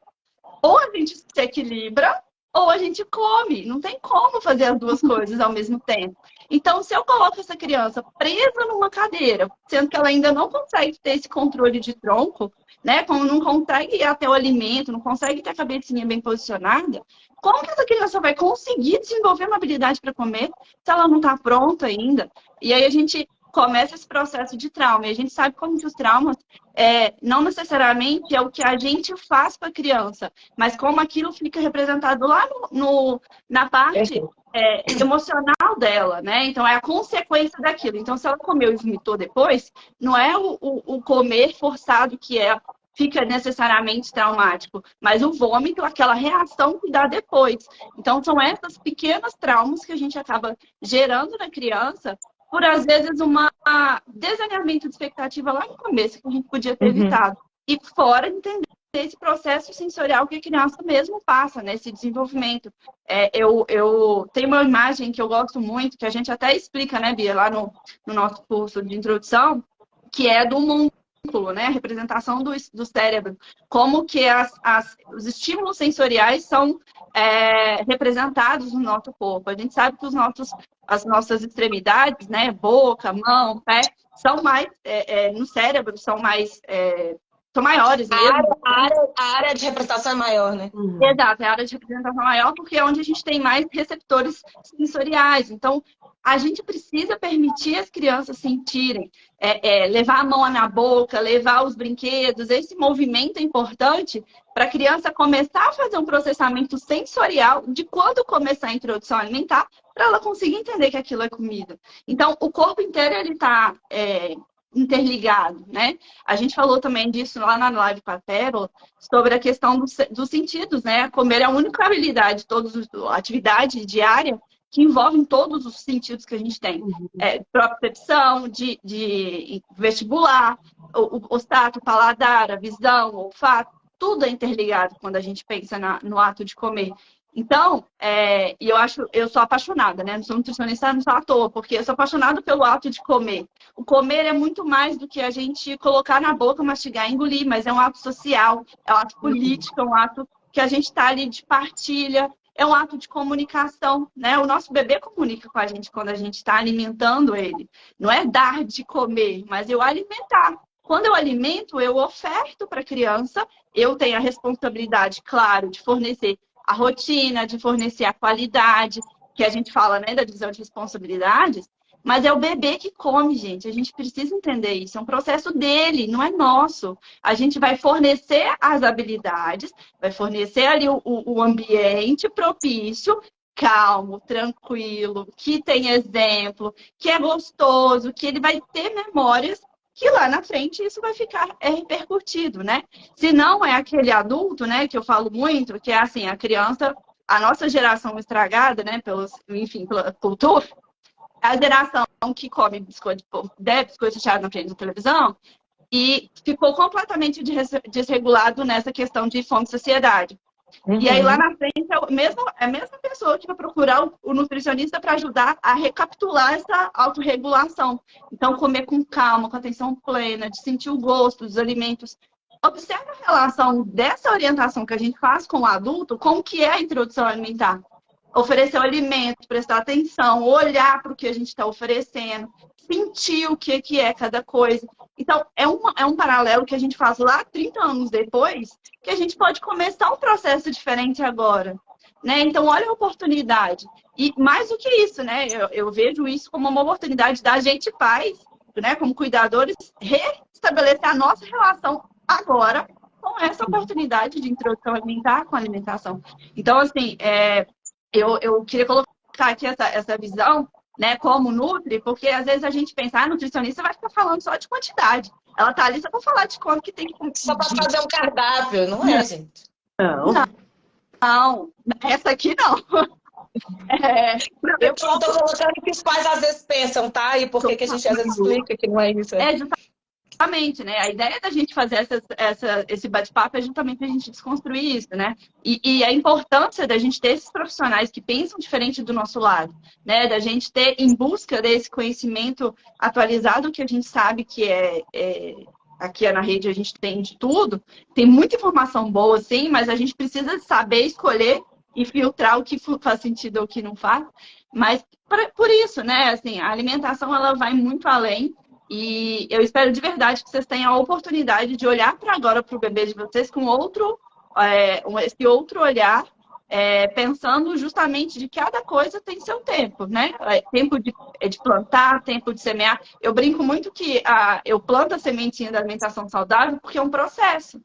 Ou a gente se equilibra, ou a gente come. Não tem como fazer as duas coisas ao mesmo tempo. Então, se eu coloco essa criança presa numa cadeira, sendo que ela ainda não consegue ter esse controle de tronco, né? Como não consegue ir até o alimento, não consegue ter a cabecinha bem posicionada, como que essa criança vai conseguir desenvolver uma habilidade para comer se ela não está pronta ainda? E aí a gente começa esse processo de trauma. E a gente sabe como que os traumas não necessariamente é o que a gente faz para a criança, mas como aquilo fica representado lá na parte emocional dela, né? Então, é a consequência daquilo. Então, se ela comeu e vomitou depois, não é o comer forçado que fica necessariamente traumático, mas o vômito, aquela reação que dá depois. Então, são essas pequenas traumas que a gente acaba gerando na criança por, às vezes, um desalinhamento de expectativa lá no começo, que a gente podia ter evitado. E fora entender esse processo sensorial que a criança mesmo passa, nesse desenvolvimento. Eu tenho uma imagem que eu gosto muito, que a gente até explica, né, Bia, lá no nosso curso de introdução, que é do músculo, né, a representação do cérebro. Como que os estímulos sensoriais são representados no nosso corpo. A gente sabe que as nossas extremidades, né, boca, mão, pé, são mais, no cérebro, são mais são maiores mesmo. A área de representação é maior, né? Exato, é a área de representação maior porque é onde a gente tem mais receptores sensoriais. Então, a gente precisa permitir as crianças sentirem, levar a mão na boca, levar os brinquedos. Esse movimento é importante para a criança começar a fazer um processamento sensorial de quando começar a introdução alimentar, para ela conseguir entender que aquilo é comida. Então, o corpo inteiro ele está interligado, né? A gente falou também disso lá na live com a Pérola, sobre a questão dos sentidos, né? Comer é a única habilidade, atividade diária que envolve todos os sentidos que a gente tem. Propriocepção, de vestibular, o olfato, o paladar, a visão, o olfato, tudo é interligado quando a gente pensa no ato de comer. Então, eu sou apaixonada, né? Não sou nutricionista, não sou à toa, porque eu sou apaixonada pelo ato de comer. O comer é muito mais do que a gente colocar na boca, mastigar e engolir, mas é um ato social, é um ato político, é um ato que a gente está ali de partilha, é um ato de comunicação, né? O nosso bebê comunica com a gente quando a gente está alimentando ele. Não é dar de comer, mas eu alimentar. Quando eu alimento, eu oferto para a criança, eu tenho a responsabilidade, claro, de fornecer a rotina, de fornecer a qualidade, que a gente fala, né, da divisão de responsabilidades, mas é o bebê que come, gente. A gente precisa entender isso. É um processo dele, não é nosso. A gente vai fornecer as habilidades, vai fornecer ali o ambiente propício, calmo, tranquilo, que tem exemplo, que é gostoso, que ele vai ter memórias que lá na frente isso vai ficar repercutido, né? Se não é aquele adulto, né, que eu falo muito, que é assim, a criança, a nossa geração estragada, né, pela cultura, a geração que come biscoito recheado na frente da televisão e ficou completamente desregulado nessa questão de fome e saciedade. E aí, lá na frente, é a mesma pessoa que vai procurar o nutricionista para ajudar a recapitular essa autorregulação. Então, comer com calma, com atenção plena, de sentir o gosto dos alimentos. Observe a relação dessa orientação que a gente faz com o adulto com o que é a introdução alimentar. Oferecer o alimento, prestar atenção, olhar para o que a gente está oferecendo, sentir o que é cada coisa. Então, é um paralelo que a gente faz lá 30 anos depois, que a gente pode começar um processo diferente agora, né? Então, olha a oportunidade. E mais do que isso, né? Eu vejo isso como uma oportunidade da gente, pais, né? Como cuidadores, restabelecer a nossa relação agora com essa oportunidade de introdução alimentar com a alimentação. Então, assim, eu queria colocar aqui essa visão, né, como nutri, porque às vezes a gente pensa, a nutricionista vai ficar falando só de quantidade. Ela tá ali só para falar de quanto que tem que comer. Só para fazer um cardápio, não é, gente? Não, essa aqui não. Eu tô colocando que os pais às vezes pensam, tá? E por que a gente às vezes explica que não é isso? Justamente, né? A ideia da gente fazer esse bate-papo é justamente a gente desconstruir isso, né? E a importância da gente ter esses profissionais que pensam diferente do nosso lado, né? Da gente ter em busca desse conhecimento atualizado que a gente sabe que aqui na rede a gente tem de tudo. Tem muita informação boa, sim, mas a gente precisa saber escolher e filtrar o que faz sentido ou o que não faz. Mas por isso, né? Assim, a alimentação ela vai muito além. E eu espero de verdade que vocês tenham a oportunidade de olhar para agora para o bebê de vocês com esse outro olhar, pensando justamente de cada coisa tem seu tempo, né? Tempo de plantar, tempo de semear. Eu brinco muito que eu planto a sementinha da alimentação saudável porque é um processo.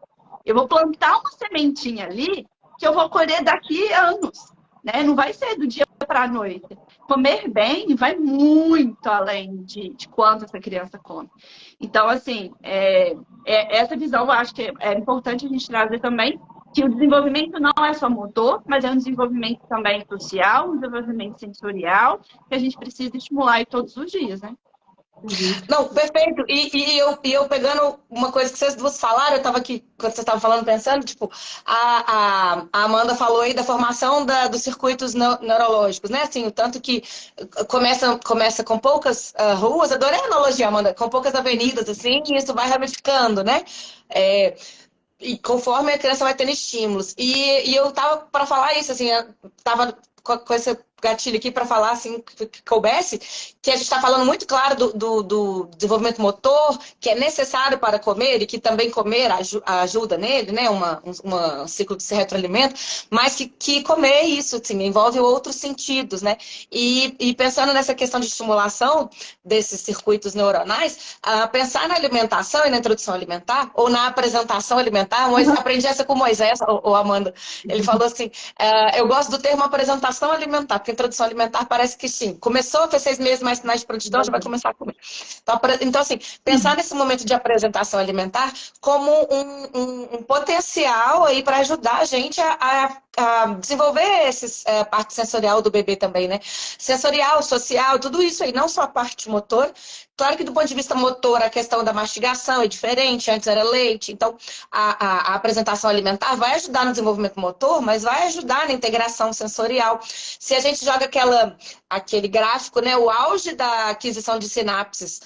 Eu vou plantar uma sementinha ali que eu vou colher daqui a anos, né? Não vai ser do dia para a noite. Comer bem vai muito além de quanto essa criança come. Então, assim, essa visão eu acho que é importante a gente trazer também, que o desenvolvimento não é só motor, mas é um desenvolvimento também social, um desenvolvimento sensorial, que a gente precisa estimular aí todos os dias, né? Não, perfeito. E eu pegando uma coisa que vocês duas falaram, eu estava aqui, quando vocês estavam falando, pensando, tipo, a Amanda falou aí da formação dos circuitos neurológicos, né? Assim, o tanto que começa com poucas ruas, adorei a analogia, Amanda, com poucas avenidas, assim, e isso vai ramificando, né? E conforme a criança vai tendo estímulos. E eu tava para falar isso, assim, eu tava com gatilho aqui para falar assim que coubesse, que a gente está falando muito claro do desenvolvimento motor, que é necessário para comer e que também comer ajuda nele, né? Um ciclo que se retroalimenta, mas que comer isso, assim, envolve outros sentidos, né? E pensando nessa questão de estimulação desses circuitos neuronais, pensar na alimentação e na introdução alimentar, ou na apresentação alimentar, aprendi essa com o Moisés, ou Amanda, ele falou assim, eu gosto do termo apresentação alimentar, porque introdução alimentar parece que sim, começou, fez 6 meses mais de produção, já vai começar a comer. Então, assim, pensar nesse momento de apresentação alimentar como um potencial aí para ajudar a gente a desenvolver essa parte sensorial do bebê também, né? Sensorial, social, tudo isso aí, não só a parte motor. Claro que do ponto de vista motor, a questão da mastigação é diferente, antes era leite, então a apresentação alimentar vai ajudar no desenvolvimento motor, mas vai ajudar na integração sensorial. Se a gente joga aquele gráfico, né, o auge da aquisição de sinapses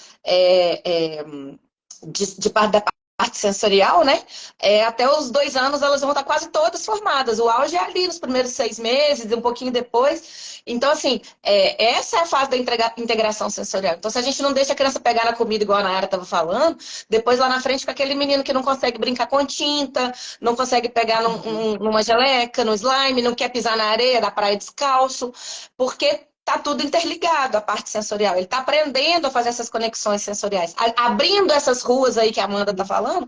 de parte da parte sensorial, né? Até os 2 anos elas vão estar quase todas formadas. O auge é ali nos primeiros 6 meses, um pouquinho depois. Então, assim, essa é a fase da integração sensorial. Então, se a gente não deixa a criança pegar na comida, igual a Nayara estava falando, depois lá na frente fica aquele menino que não consegue brincar com tinta, não consegue pegar numa geleca, no slime, não quer pisar na areia da praia descalço, porque tá tudo interligado, a parte sensorial. Ele tá aprendendo a fazer essas conexões sensoriais. Abrindo essas ruas aí que a Amanda tá falando,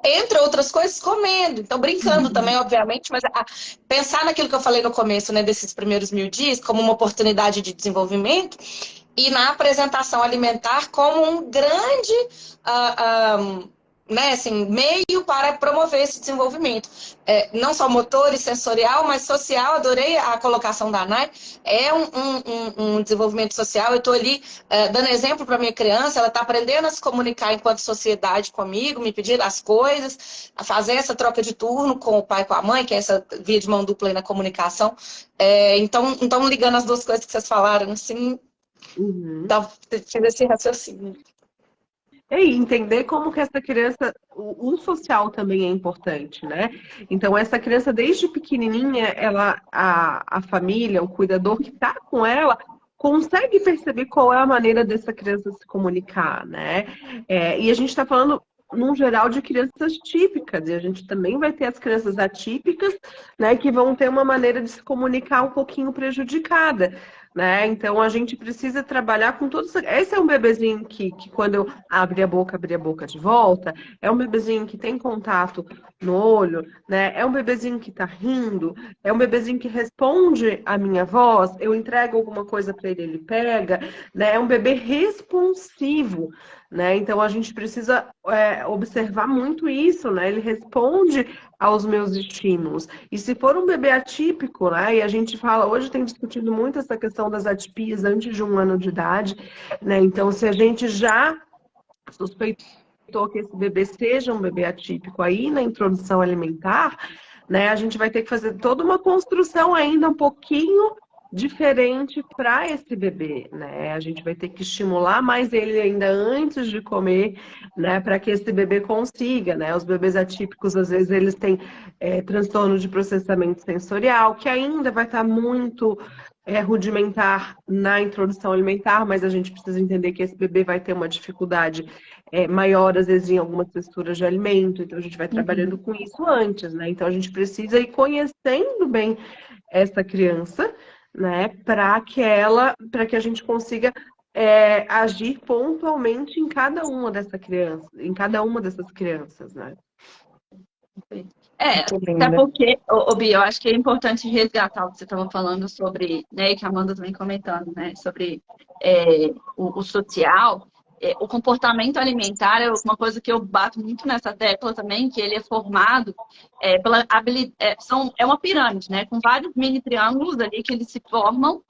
entre outras coisas, comendo. Então, brincando também, obviamente, mas pensar naquilo que eu falei no começo, né, desses primeiros 1000 dias, como uma oportunidade de desenvolvimento, e na apresentação alimentar como um grande né, assim, meio para promover esse desenvolvimento. Não só motor e sensorial, mas social. Adorei a colocação da Nay. É um desenvolvimento social. Eu estou ali dando exemplo para minha criança. Ela está aprendendo a se comunicar enquanto sociedade comigo, me pedir as coisas, a fazer essa troca de turno com o pai e com a mãe, que é essa via de mão dupla aí na comunicação. Então, ligando as duas coisas que vocês falaram, assim, tive esse raciocínio. E entender como que essa criança, o social também é importante, né? Então, essa criança, desde pequenininha, a família, o cuidador que está com ela, consegue perceber qual é a maneira dessa criança se comunicar, né? E a gente está falando, num geral, de crianças típicas, e a gente também vai ter as crianças atípicas, né, que vão ter uma maneira de se comunicar um pouquinho prejudicada. Né? Então a gente precisa trabalhar com todos. Esse é um bebezinho que quando eu abrir a boca de volta, é um bebezinho que tem contato no olho, né? É um bebezinho que tá rindo, é um bebezinho que responde à minha voz, eu entrego alguma coisa para ele, ele pega, né? É um bebê responsivo, né? Então a gente precisa observar muito isso, né? Ele responde aos meus estímulos. E se for um bebê atípico, né? E a gente fala, hoje tem discutido muito essa questão das atipias antes de 1 ano de idade, né? Então, se a gente já suspeitou que esse bebê seja um bebê atípico aí na introdução alimentar, né? A gente vai ter que fazer toda uma construção ainda um pouquinho diferente para esse bebê, né? A gente vai ter que estimular mais ele ainda antes de comer, né? Para que esse bebê consiga, né? Os bebês atípicos, às vezes, eles têm transtorno de processamento sensorial, que ainda vai estar muito rudimentar na introdução alimentar, mas a gente precisa entender que esse bebê vai ter uma dificuldade maior, às vezes, em algumas texturas de alimento, então a gente vai trabalhando com isso antes, né? Então a gente precisa ir conhecendo bem essa criança, né, para que a gente consiga agir pontualmente em cada uma dessas crianças, né? Até porque, Bia, eu acho que é importante resgatar o que você estava falando sobre, né, que a Amanda também comentando, né, sobre o social. O comportamento alimentar é uma coisa que eu bato muito nessa tecla também, que ele é formado pela habilidade. É uma pirâmide, né? Com vários mini triângulos ali que eles se formam,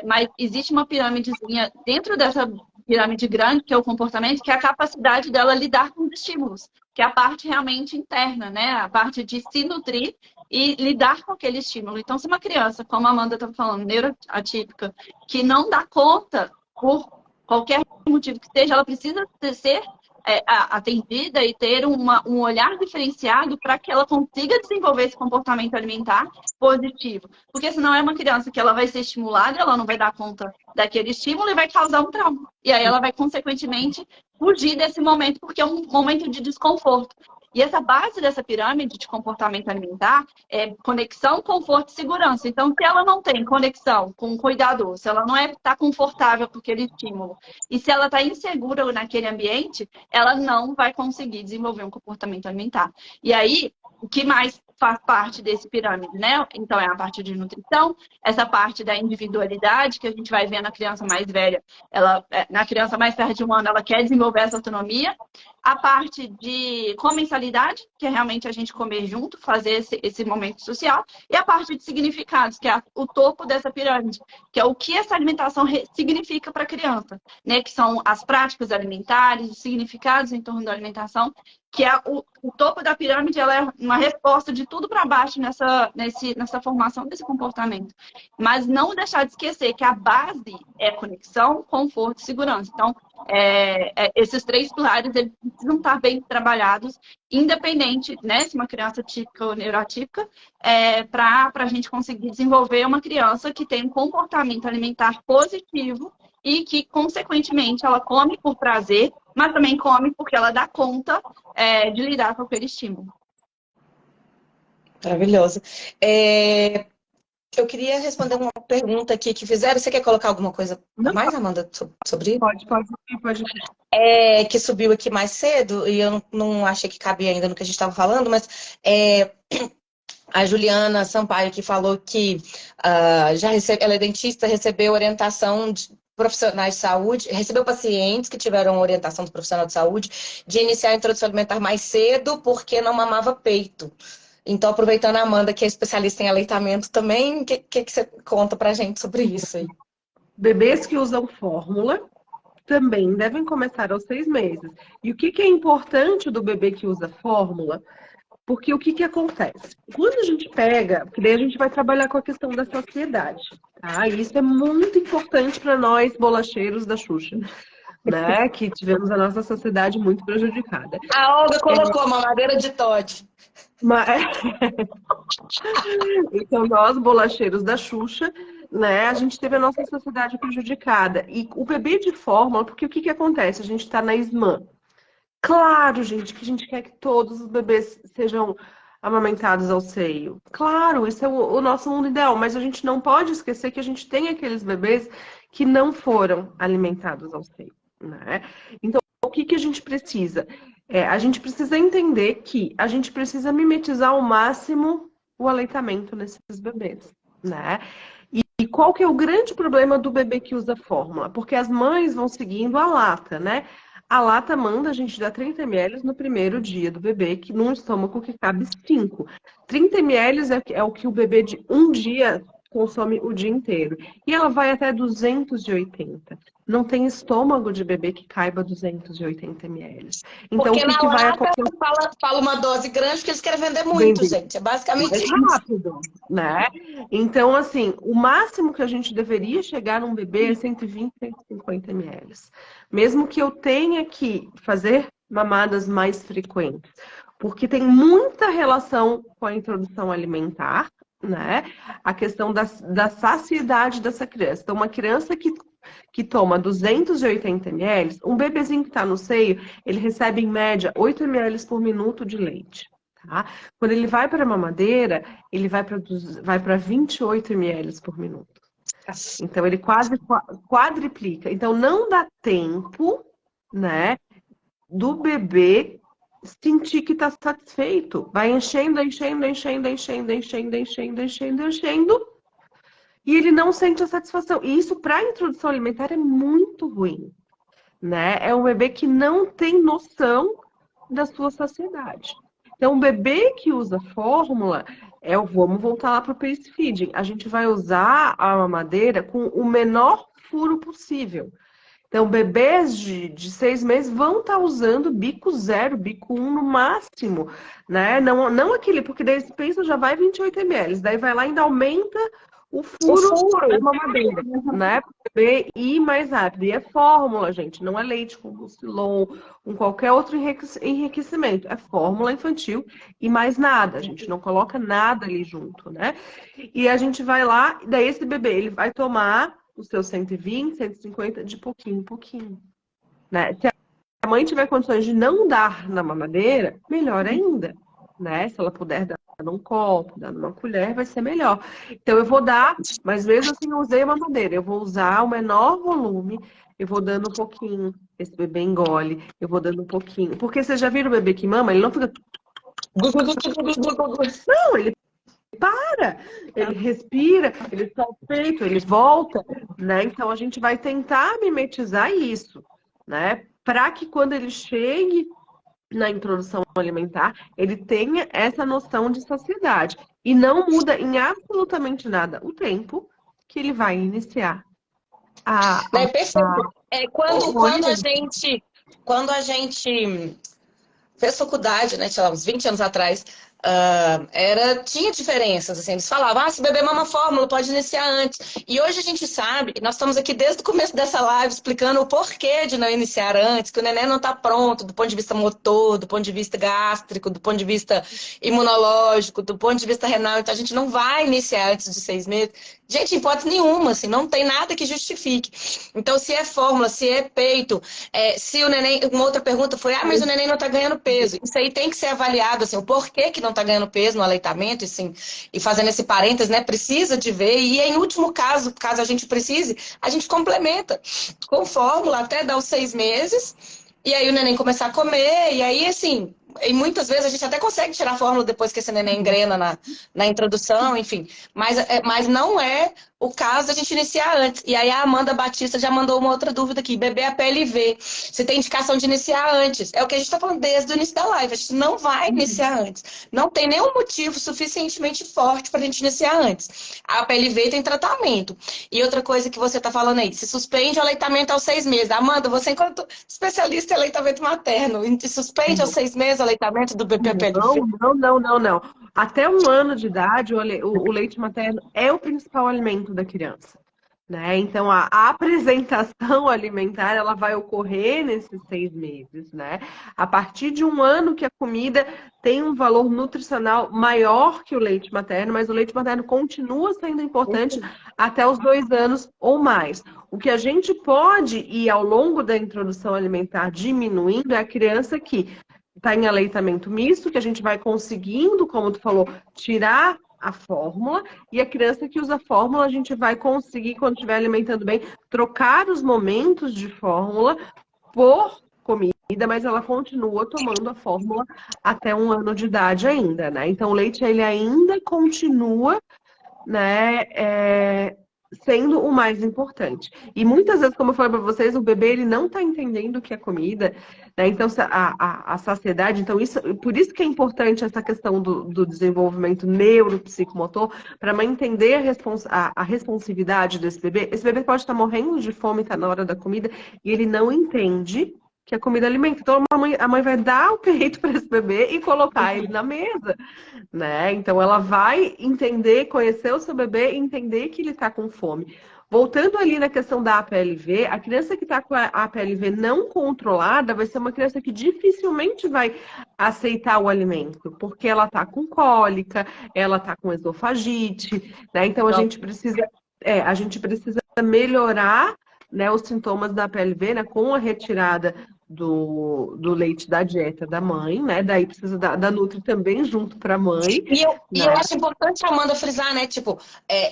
mas existe uma pirâmidezinha dentro dessa pirâmide grande, que é o comportamento, que é a capacidade dela lidar com os estímulos, que é a parte realmente interna, né? A parte de se nutrir e lidar com aquele estímulo. Então, se uma criança, como a Amanda estava falando, neuroatípica, que não dá conta por qualquer motivo que seja, ela precisa ser atendida e ter um olhar diferenciado para que ela consiga desenvolver esse comportamento alimentar positivo. Porque senão é uma criança que ela vai ser estimulada, ela não vai dar conta daquele estímulo e vai causar um trauma. E aí ela vai, consequentemente, fugir desse momento, porque é um momento de desconforto. E essa base dessa pirâmide de comportamento alimentar é conexão, conforto e segurança. Então, se ela não tem conexão com o cuidador, se ela não está confortável com aquele estímulo, e se ela está insegura naquele ambiente, ela não vai conseguir desenvolver um comportamento alimentar. E aí, o que mais faz parte desse pirâmide, né? Então, é a parte de nutrição, essa parte da individualidade, que a gente vai ver na criança mais velha, na criança mais perto de 1 ano, ela quer desenvolver essa autonomia. A parte de comensalidade, que é realmente a gente comer junto, fazer esse momento social. E a parte de significados, que é o topo dessa pirâmide, que é o que essa alimentação significa para a criança, né? Que são as práticas alimentares, os significados em torno da alimentação, que é o topo da pirâmide, ela é uma resposta de tudo para baixo nessa formação desse comportamento. Mas não deixar de esquecer que a base é conexão, conforto e segurança. Então, esses 3 pilares eles precisam estar bem trabalhados, independente, né, se uma criança típica ou neurotípica, para a gente conseguir desenvolver uma criança que tem um comportamento alimentar positivo e que, consequentemente, ela come por prazer, mas também come porque ela dá conta de lidar com aquele estímulo. Maravilhoso. Eu queria responder uma pergunta aqui que fizeram. Você quer colocar alguma coisa a mais, Amanda, sobre isso? Pode. Que subiu aqui mais cedo, e eu não achei que cabia ainda no que a gente estava falando, mas a Juliana Sampaio que falou que ela é dentista, recebeu orientação de profissionais de saúde, recebeu pacientes que tiveram orientação do profissional de saúde de iniciar a introdução alimentar mais cedo porque não mamava peito. Então, aproveitando a Amanda, que é especialista em aleitamento também, o que você conta pra gente sobre isso aí? Bebês que usam fórmula também devem começar aos 6 meses. E o que é importante do bebê que usa fórmula? Porque o que acontece? Quando a gente pega, porque daí a gente vai trabalhar com a questão da saciedade, tá? E isso é muito importante para nós, bolacheiros da Xuxa, né? Que tivemos a nossa saciedade muito prejudicada. A Olga colocou a mamadeira de Todd. Então, nós, bolacheiros da Xuxa, né? A gente teve a nossa saciedade prejudicada. E o bebê de fórmula, porque o que acontece? A gente está na SMAN. Claro, gente, que a gente quer que todos os bebês sejam amamentados ao seio. Claro, isso é o nosso mundo ideal, mas a gente não pode esquecer que a gente tem aqueles bebês que não foram alimentados ao seio, né? Então, o que a gente precisa? A gente precisa entender que a gente precisa mimetizar ao máximo o aleitamento nesses bebês, né? E qual que é o grande problema do bebê que usa fórmula? Porque as mães vão seguindo a lata, né? A lata manda a gente dar 30 ml no primeiro dia do bebê, que num estômago que cabe 5. 30 ml é o que o bebê de um dia consome o dia inteiro. E ela vai até 280. Não tem estômago de bebê que caiba 280 ml. Então, porque o que vai acontecer? Fala uma dose grande porque eles querem vender muito, gente. É basicamente isso. Rápido, né? Então, assim, o máximo que a gente deveria chegar num bebê é 120, 150 ml. Mesmo que eu tenha que fazer mamadas mais frequentes. Porque tem muita relação com a introdução alimentar, né? A questão da saciedade dessa criança. Então, uma criança que toma 280 ml, um bebezinho que está no seio, ele recebe em média 8 ml por minuto de leite. Tá? Quando ele vai para a mamadeira, ele vai para 28 ml por minuto. Então, ele quase quadriplica. Então, não dá tempo, né, do bebê sentir que está satisfeito. Vai enchendo, e ele não sente a satisfação. E isso, para a introdução alimentar, é muito ruim, né? É um bebê que não tem noção da sua saciedade. Então, o bebê que usa fórmula, vamos voltar lá para o pace feeding. A gente vai usar a mamadeira com o menor furo possível. Então, bebês de 6 meses vão estar usando bico 0, bico 1 no máximo, né? Não aquele, porque daí pensa já vai 28 ml, daí vai lá e ainda aumenta o O furo furo. da mamadeira, né? Para o bebê ir mais rápido. E é fórmula, gente, não é leite com Mucilon, com qualquer outro enriquecimento. É fórmula infantil e mais nada. A gente não coloca nada ali junto, né? E a gente vai lá, daí esse bebê, ele vai tomar os seus 120, 150 de pouquinho em pouquinho, né? Se a mãe tiver condições de não dar na mamadeira, melhor ainda, né? Se ela puder dar num copo, dar numa colher, vai ser melhor. Então eu vou dar, mas mesmo assim eu usei a mamadeira, eu vou usar o menor volume, eu vou dando um pouquinho, esse bebê engole, eu vou dando um pouquinho. Porque você já viram o bebê que mama, ele não fica... Não, ele para, ele respira, ele solta o peito, ele volta, né? Então a gente vai tentar mimetizar isso, né? Para que quando ele chegue na introdução alimentar, ele tenha essa noção de saciedade. E não muda em absolutamente nada o tempo que ele vai iniciar Né? Perfeito. o Quando a gente fez faculdade, né, sei lá, uns 20 anos atrás, tinha diferenças, assim, eles falavam, se beber mama fórmula, pode iniciar antes. E hoje a gente sabe, nós estamos aqui desde o começo dessa live explicando o porquê de não iniciar antes, que o neném não está pronto do ponto de vista motor, do ponto de vista gástrico, do ponto de vista imunológico, do ponto de vista renal, então a gente não vai iniciar antes de 6 meses. Gente, em hipótese nenhuma, assim, não tem nada que justifique. Então, se é fórmula, se é peito, se o neném... Uma outra pergunta foi, mas o neném não está ganhando peso. Isso aí tem que ser avaliado, assim, o porquê que não está ganhando peso no aleitamento, assim, e fazendo esse parênteses, né, precisa de ver. E em último caso, caso a gente precise, a gente complementa com fórmula até dar os 6 meses, e aí o neném começar a comer, e aí, assim... E muitas vezes a gente até consegue tirar a fórmula depois que esse neném engrena na introdução, enfim. Mas não é o caso da gente iniciar antes. E aí a Amanda Batista já mandou uma outra dúvida aqui. Bebê a PLV. Se tem indicação de iniciar antes. É o que a gente está falando desde o início da live. A gente não vai iniciar antes. Não tem nenhum motivo suficientemente forte para a gente iniciar antes. A PLV tem tratamento. E outra coisa que você está falando aí. Se suspende o aleitamento aos 6 meses. Amanda, você enquanto especialista em aleitamento materno, suspende aos 6 meses o aleitamento do bebê a PLV? Não. Até 1 ano de idade, o leite materno é o principal alimento da criança, né? Então, a apresentação alimentar, ela vai ocorrer nesses 6 meses, né? A partir de 1 ano que a comida tem um valor nutricional maior que o leite materno, mas o leite materno continua sendo importante até os 2 anos ou mais. O que a gente pode ir ao longo da introdução alimentar diminuindo é a criança que está em aleitamento misto, que a gente vai conseguindo, como tu falou, tirar a fórmula, e a criança que usa fórmula, a gente vai conseguir, quando estiver alimentando bem, trocar os momentos de fórmula por comida, mas ela continua tomando a fórmula até 1 ano de idade ainda, né? Então, o leite, ele ainda continua, né, sendo o mais importante. E muitas vezes, como eu falei para vocês, o bebê ele não está entendendo o que é comida, né? Então, a saciedade, então, por isso que é importante essa questão do desenvolvimento neuropsicomotor, para a mãe entender a responsividade desse bebê. Esse bebê pode estar morrendo de fome, está na hora da comida, e ele não entende que a comida alimenta. Então, a mãe vai dar o peito para esse bebê e colocar ele na mesa, né? Então, ela vai entender, conhecer o seu bebê e entender que ele está com fome. Voltando ali na questão da APLV, a criança que está com a APLV não controlada vai ser uma criança que dificilmente vai aceitar o alimento, porque ela está com cólica, ela está com esofagite, né? Então, a gente precisa melhorar, né, os sintomas da PLV, né, com a retirada do leite da dieta da mãe, né? Daí precisa da Nutri também junto para a mãe. E eu acho importante a Amanda frisar, né? Tipo,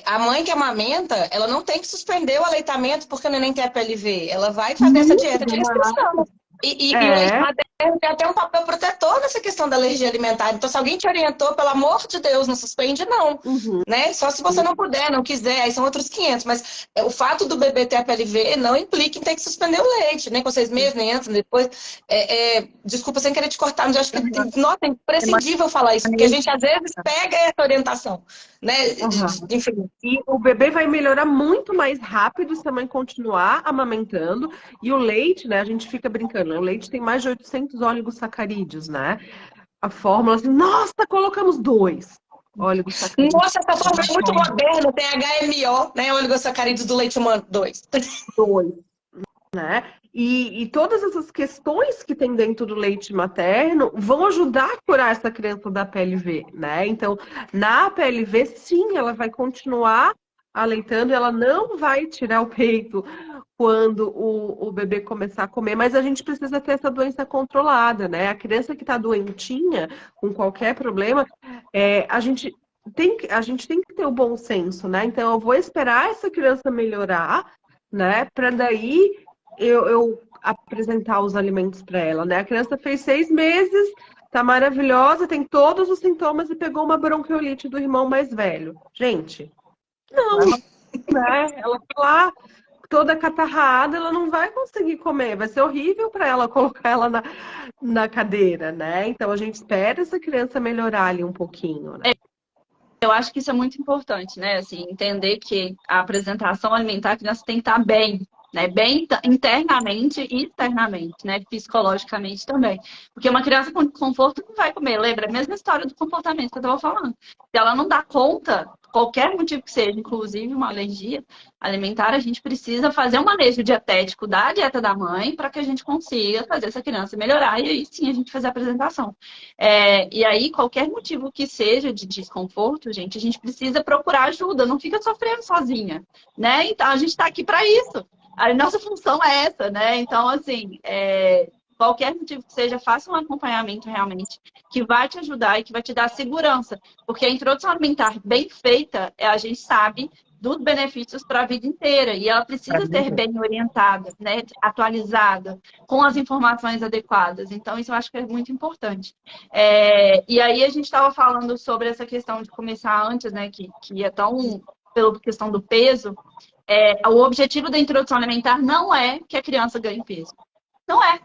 a mãe que amamenta, ela não tem que suspender o aleitamento porque o neném tem a PLV. Ela vai fazer essa dieta de restrição. E o leite materno tem até um papel protetor nessa questão da alergia alimentar. Então, se alguém te orientou, pelo amor de Deus, não suspende, não. Né? Só se você não puder, não quiser, aí são outros 500. Mas o fato do bebê ter a PLV não implica em ter que suspender o leite, nem com 6 meses, nem antes, nem depois. Desculpa sem querer te cortar, mas eu acho que, nossa, é imprescindível falar isso, porque a gente às vezes pega essa orientação, né? Enfim. E o bebê vai melhorar muito mais rápido se a mãe continuar amamentando. E o leite, né? A gente fica brincando, né? O leite tem mais de 800 oligosacarídeos, né? A fórmula assim, nossa, colocamos 2. Oligosacarídeos. Nossa, essa forma é muito moderna, tem HMO, né? Oligosacarídeos do leite humano 2. Né? E todas essas questões que tem dentro do leite materno vão ajudar a curar essa criança da PLV, né? Então, na PLV, sim, ela vai continuar aleitando, ela não vai tirar o peito quando o bebê começar a comer, mas a gente precisa ter essa doença controlada, né? A criança que está doentinha, com qualquer problema, a gente tem que ter o bom senso, né? Então, eu vou esperar essa criança melhorar, né? Para daí eu apresentar os alimentos para ela, né? A criança fez 6 meses, tá maravilhosa, tem todos os sintomas e pegou uma bronquiolite do irmão mais velho. Gente, não, né? Ela tá lá toda catarrada, ela não vai conseguir comer, vai ser horrível para ela colocar ela na cadeira, né? Então a gente espera essa criança melhorar ali um pouquinho, né? Eu acho que isso é muito importante, né? Assim, entender que a apresentação alimentar, a criança tem que estar bem, né? Bem internamente e externamente, né? Psicologicamente também. Porque uma criança com conforto não vai comer. Lembra? A mesma história do comportamento que eu estava falando. Se ela não dá conta, qualquer motivo que seja, inclusive uma alergia alimentar, a gente precisa fazer um manejo dietético da dieta da mãe para que a gente consiga fazer essa criança melhorar e aí sim a gente fazer a apresentação. E aí, qualquer motivo que seja de desconforto, gente, a gente precisa procurar ajuda, não fica sofrendo sozinha, né? Então, a gente está aqui para isso. A nossa função é essa, né? Então, assim, qualquer motivo que seja, faça um acompanhamento realmente que vai te ajudar e que vai te dar segurança. Porque a introdução alimentar bem feita, a gente sabe dos benefícios para a vida inteira. E ela precisa ser bem orientada, né? Atualizada, com as informações adequadas. Então, isso eu acho que é muito importante. E aí, a gente estava falando sobre essa questão de começar antes, né? Que é tão pela questão do peso. O objetivo da introdução alimentar não é que a criança ganhe peso. Não é.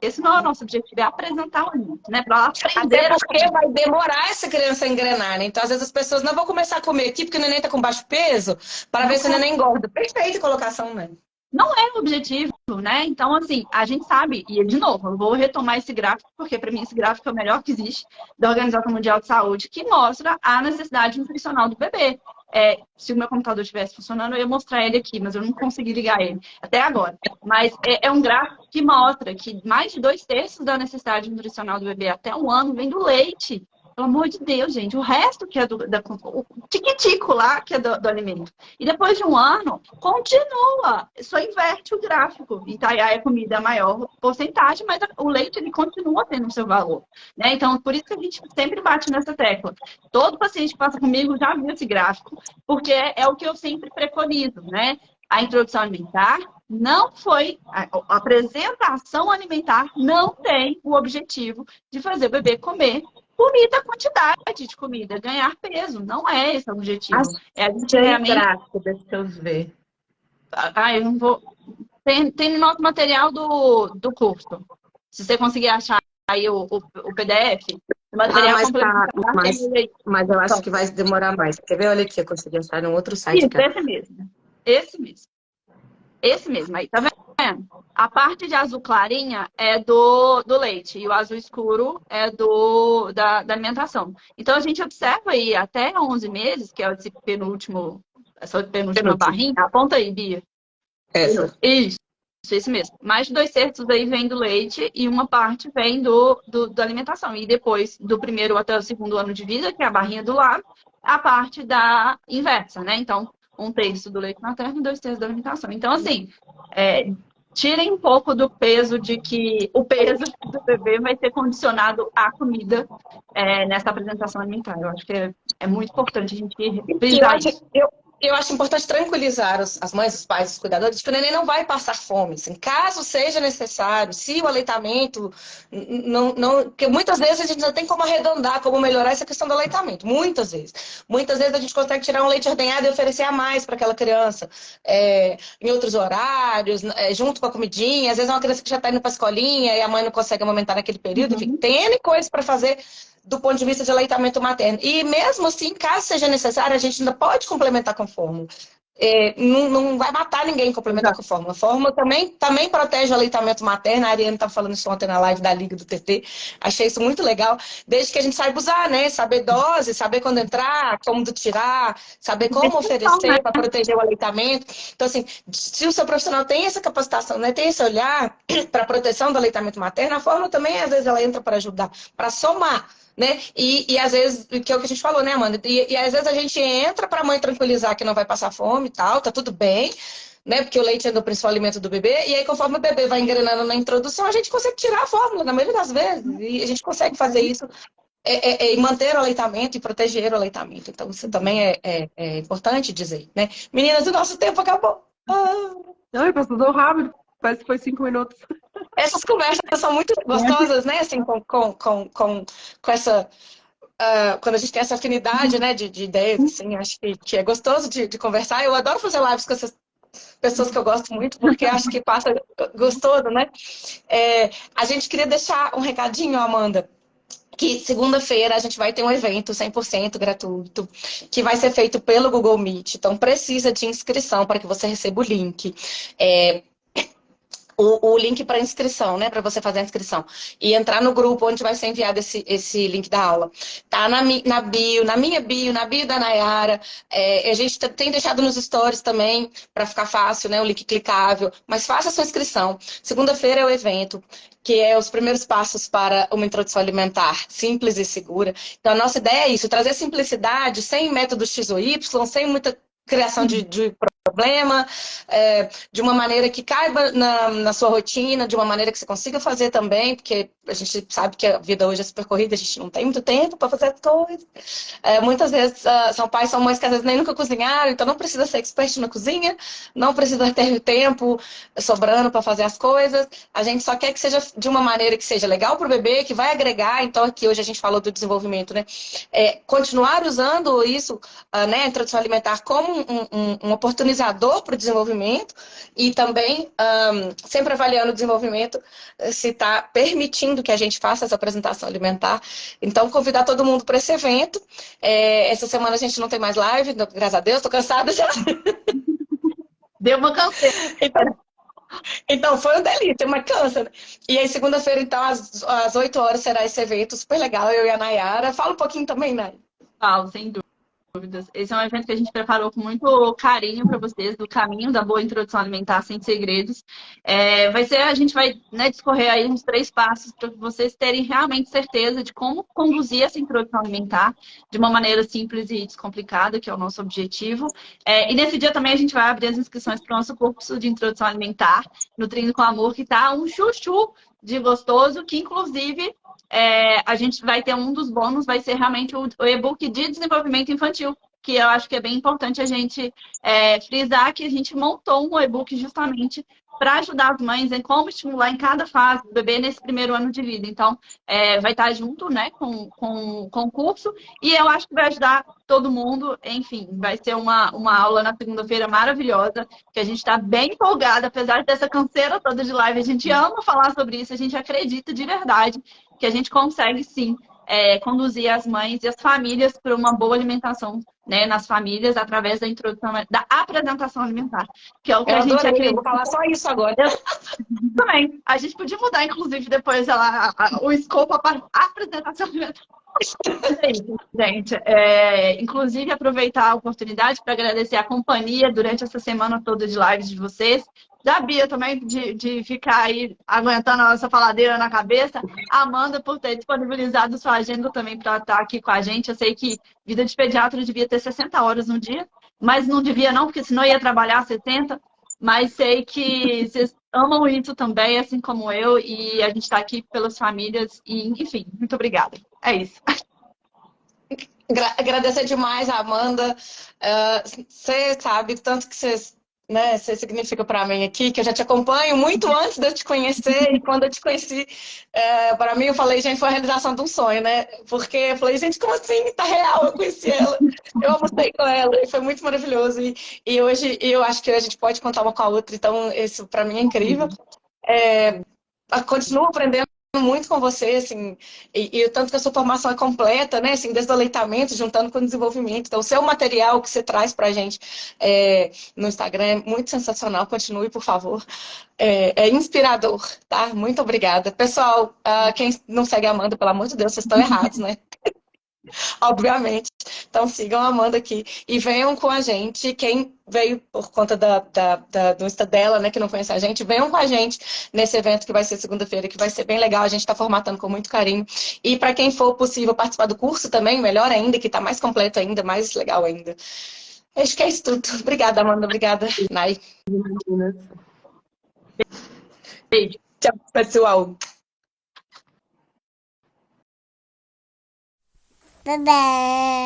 Esse não é o nosso objetivo, é apresentar o alimento, né? Para ela aprender. Até porque vai demorar essa criança a engrenar, né? Então, às vezes, as pessoas não vão começar a comer aqui porque o neném tá com baixo peso para ver se o neném engorda. Perfeita colocação, né? Não é o objetivo, né? Então, assim, a gente sabe, e de novo, eu vou retomar esse gráfico, porque para mim esse gráfico é o melhor que existe da Organização Mundial de Saúde, que mostra a necessidade nutricional do bebê. Se o meu computador estivesse funcionando, eu ia mostrar ele aqui, mas eu não consegui ligar ele até agora. Mas é um gráfico que mostra que mais de 2/3 da necessidade nutricional do bebê até 1 ano vem do leite. Pelo amor de Deus, gente. O resto que é o tiquitico lá, que é do alimento. E depois de 1 ano, continua. Só inverte o gráfico. Então, aí a comida é a maior porcentagem, mas o leite, ele continua tendo o seu valor. Né? Então, por isso que a gente sempre bate nessa tecla. Todo paciente que passa comigo já viu esse gráfico, porque é o que eu sempre preconizo, né? A introdução alimentar não foi... A apresentação alimentar não tem o objetivo de fazer o bebê comer comida, quantidade de comida, ganhar peso. Não é esse o objetivo. Gráfico, deixa eu ver. Eu não vou... Tem no nosso material do curso. Se você conseguir achar aí o PDF, o material complementar. Mas eu acho que vai demorar mais. Quer ver? Olha aqui, eu consegui achar num outro site. Isso, esse mesmo. Aí, tá vendo? A parte de azul clarinha é do leite e o azul escuro é da alimentação. Então, a gente observa aí até 11 meses, que é essa penúltima barrinha. Aponta aí, Bia. Isso mesmo. Mais de 2/3 aí vem do leite e uma parte vem da alimentação. E depois, do primeiro até o segundo ano de vida, que é a barrinha do lado, a parte da inversa, né? Então, 1/3 do leite materno e 2/3 da alimentação. Então, assim, tirem um pouco do peso de que o peso do bebê vai ser condicionado à comida nessa apresentação alimentar. Eu acho que é muito importante a gente frisar isso. Eu acho importante tranquilizar as mães, os pais, os cuidadores, que o neném não vai passar fome. Assim, caso seja necessário, se o aleitamento não. Porque muitas vezes a gente não tem como arredondar, como melhorar essa questão do aleitamento. Muitas vezes. Muitas vezes a gente consegue tirar um leite ordenhado e oferecer a mais para aquela criança em outros horários, junto com a comidinha. Às vezes é uma criança que já está indo para a escolinha e a mãe não consegue amamentar naquele período. Enfim, tem N coisas para fazer do ponto de vista de aleitamento materno. E mesmo assim, caso seja necessário, a gente ainda pode complementar com fórmula. não vai matar ninguém complementar com a fórmula. A fórmula também protege o aleitamento materno. A Ariane estava falando isso ontem na live da Liga do TT. Achei isso muito legal. Desde que a gente saiba usar, né? Saber dose, saber quando entrar, como tirar, saber como oferecer para proteger o aleitamento. Então, assim, se o seu profissional tem essa capacitação, né, tem esse olhar para a proteção do aleitamento materno, a fórmula também, às vezes, ela entra para ajudar, para somar. Né? E às vezes, que é o que a gente falou, né, Amanda? E às vezes a gente entra para a mãe tranquilizar que não vai passar fome e tal, tá tudo bem, né? Porque o leite é o principal alimento do bebê, e aí conforme o bebê vai engrenando na introdução, a gente consegue tirar a fórmula, na maioria das vezes, e a gente consegue fazer isso e manter o aleitamento e proteger o aleitamento. Então, isso também é importante dizer, né? Meninas, o nosso tempo acabou. Ai, passou tão rápido, parece que foi 5 minutos. Essas conversas são muito gostosas, né? Assim, com essa... quando a gente tem essa afinidade, né, de ideias, assim, acho que é gostoso de conversar. Eu adoro fazer lives com essas pessoas que eu gosto muito, porque acho que passa gostoso, né? A gente queria deixar um recadinho, Amanda, que segunda-feira a gente vai ter um evento 100% gratuito, que vai ser feito pelo Google Meet. Então, precisa de inscrição para que você receba o link. O link para inscrição, né? Para você fazer a inscrição. E entrar no grupo onde vai ser enviado esse link da aula. Tá na bio, na minha bio, na bio da Nayara. A gente tem deixado nos stories também, para ficar fácil, né? O link clicável. Mas faça a sua inscrição. Segunda-feira é o evento, que é os primeiros passos para uma introdução alimentar simples e segura. Então, a nossa ideia é isso, trazer simplicidade, sem método X ou Y, sem muita criação de problema, de uma maneira que caiba na sua rotina, de uma maneira que você consiga fazer também, porque a gente sabe que a vida hoje é super corrida, a gente não tem muito tempo para fazer as coisas. Muitas vezes são pais, são mães que às vezes nem nunca cozinharam, então não precisa ser expert na cozinha, não precisa ter tempo sobrando para fazer as coisas. A gente só quer que seja de uma maneira que seja legal para o bebê, que vai agregar. Então aqui hoje a gente falou do desenvolvimento, né? Continuar usando isso, né, a introdução alimentar como um oportunizador para o desenvolvimento e também sempre avaliando o desenvolvimento se está permitindo que a gente faça essa apresentação alimentar. Então, convidar todo mundo para esse evento. Essa semana a gente não tem mais live, graças a Deus, estou cansada já. Deu uma canseira. Então, foi uma delícia, mas cansa, né? E aí, segunda-feira, então, às 8 horas será esse evento super legal, eu e a Nayara. Fala um pouquinho também, Nay. Falo, sem dúvidas. Esse é um evento que a gente preparou com muito carinho para vocês, do caminho da boa introdução alimentar sem segredos. A gente vai, né, discorrer aí uns 3 passos para vocês terem realmente certeza de como conduzir essa introdução alimentar de uma maneira simples e descomplicada, que é o nosso objetivo. E nesse dia também a gente vai abrir as inscrições para o nosso curso de introdução alimentar, Nutrindo com Amor, que está um chuchu de gostoso, que inclusive a gente vai ter um dos bônus, vai ser realmente o e-book de desenvolvimento infantil, que eu acho que é bem importante a gente frisar que a gente montou um e-book justamente para ajudar as mães em como estimular em cada fase do bebê nesse primeiro ano de vida. Então, vai estar junto, né, com o curso, e eu acho que vai ajudar todo mundo. Enfim, vai ser uma aula na segunda-feira maravilhosa, que a gente está bem empolgada, apesar dessa canseira toda de live. A gente ama falar sobre isso, a gente acredita de verdade que a gente consegue, sim, conduzir as mães e as famílias para uma boa alimentação, né, nas famílias, através da introdução, da apresentação alimentar, que é o que a gente acredita. Eu vou falar só isso agora. Também. A gente podia mudar, inclusive, depois o escopo para a apresentação alimentar. É isso, gente. Inclusive, aproveitar a oportunidade para agradecer a companhia durante essa semana toda de lives de vocês. Da Bia também, de ficar aí aguentando a nossa faladeira na cabeça. A Amanda, por ter disponibilizado sua agenda também para estar aqui com a gente. Eu sei que vida de pediatra devia ter 60 horas no dia, mas não devia não, porque senão ia trabalhar 70. Mas sei que vocês amam isso também, assim como eu, e a gente está aqui pelas famílias. E, enfim, muito obrigada. É isso. Agradecer demais a Amanda. Você sabe tanto que você significa para mim aqui, que eu já te acompanho muito antes de eu te conhecer, e quando eu te conheci, para mim eu falei, gente, foi a realização de um sonho, né? Porque eu falei, gente, como assim? Tá real, eu conheci ela, eu almocei com ela, e foi muito maravilhoso. E hoje, eu acho que a gente pode contar uma com a outra, então isso para mim é incrível. Continuo aprendendo muito com você, assim, e o tanto que a sua formação é completa, né, assim, desde o aleitamento, juntando com o desenvolvimento. Então, o seu material que você traz pra gente no Instagram é muito sensacional. Continue, por favor. É inspirador, tá? Muito obrigada. Pessoal, quem não segue a Amanda, pelo amor de Deus, vocês estão errados, né? Obviamente. Então sigam a Amanda aqui e venham com a gente. Quem veio por conta do Insta dela, né, que não conhece a gente, venham com a gente nesse evento que vai ser segunda-feira, que vai ser bem legal. A gente está formatando com muito carinho. E para quem for possível participar do curso também, melhor ainda, que está mais completo ainda, mais legal ainda. Acho que é isso tudo. Obrigada, Amanda. Obrigada, Nai. Beijo. Tchau, pessoal. Bye-bye.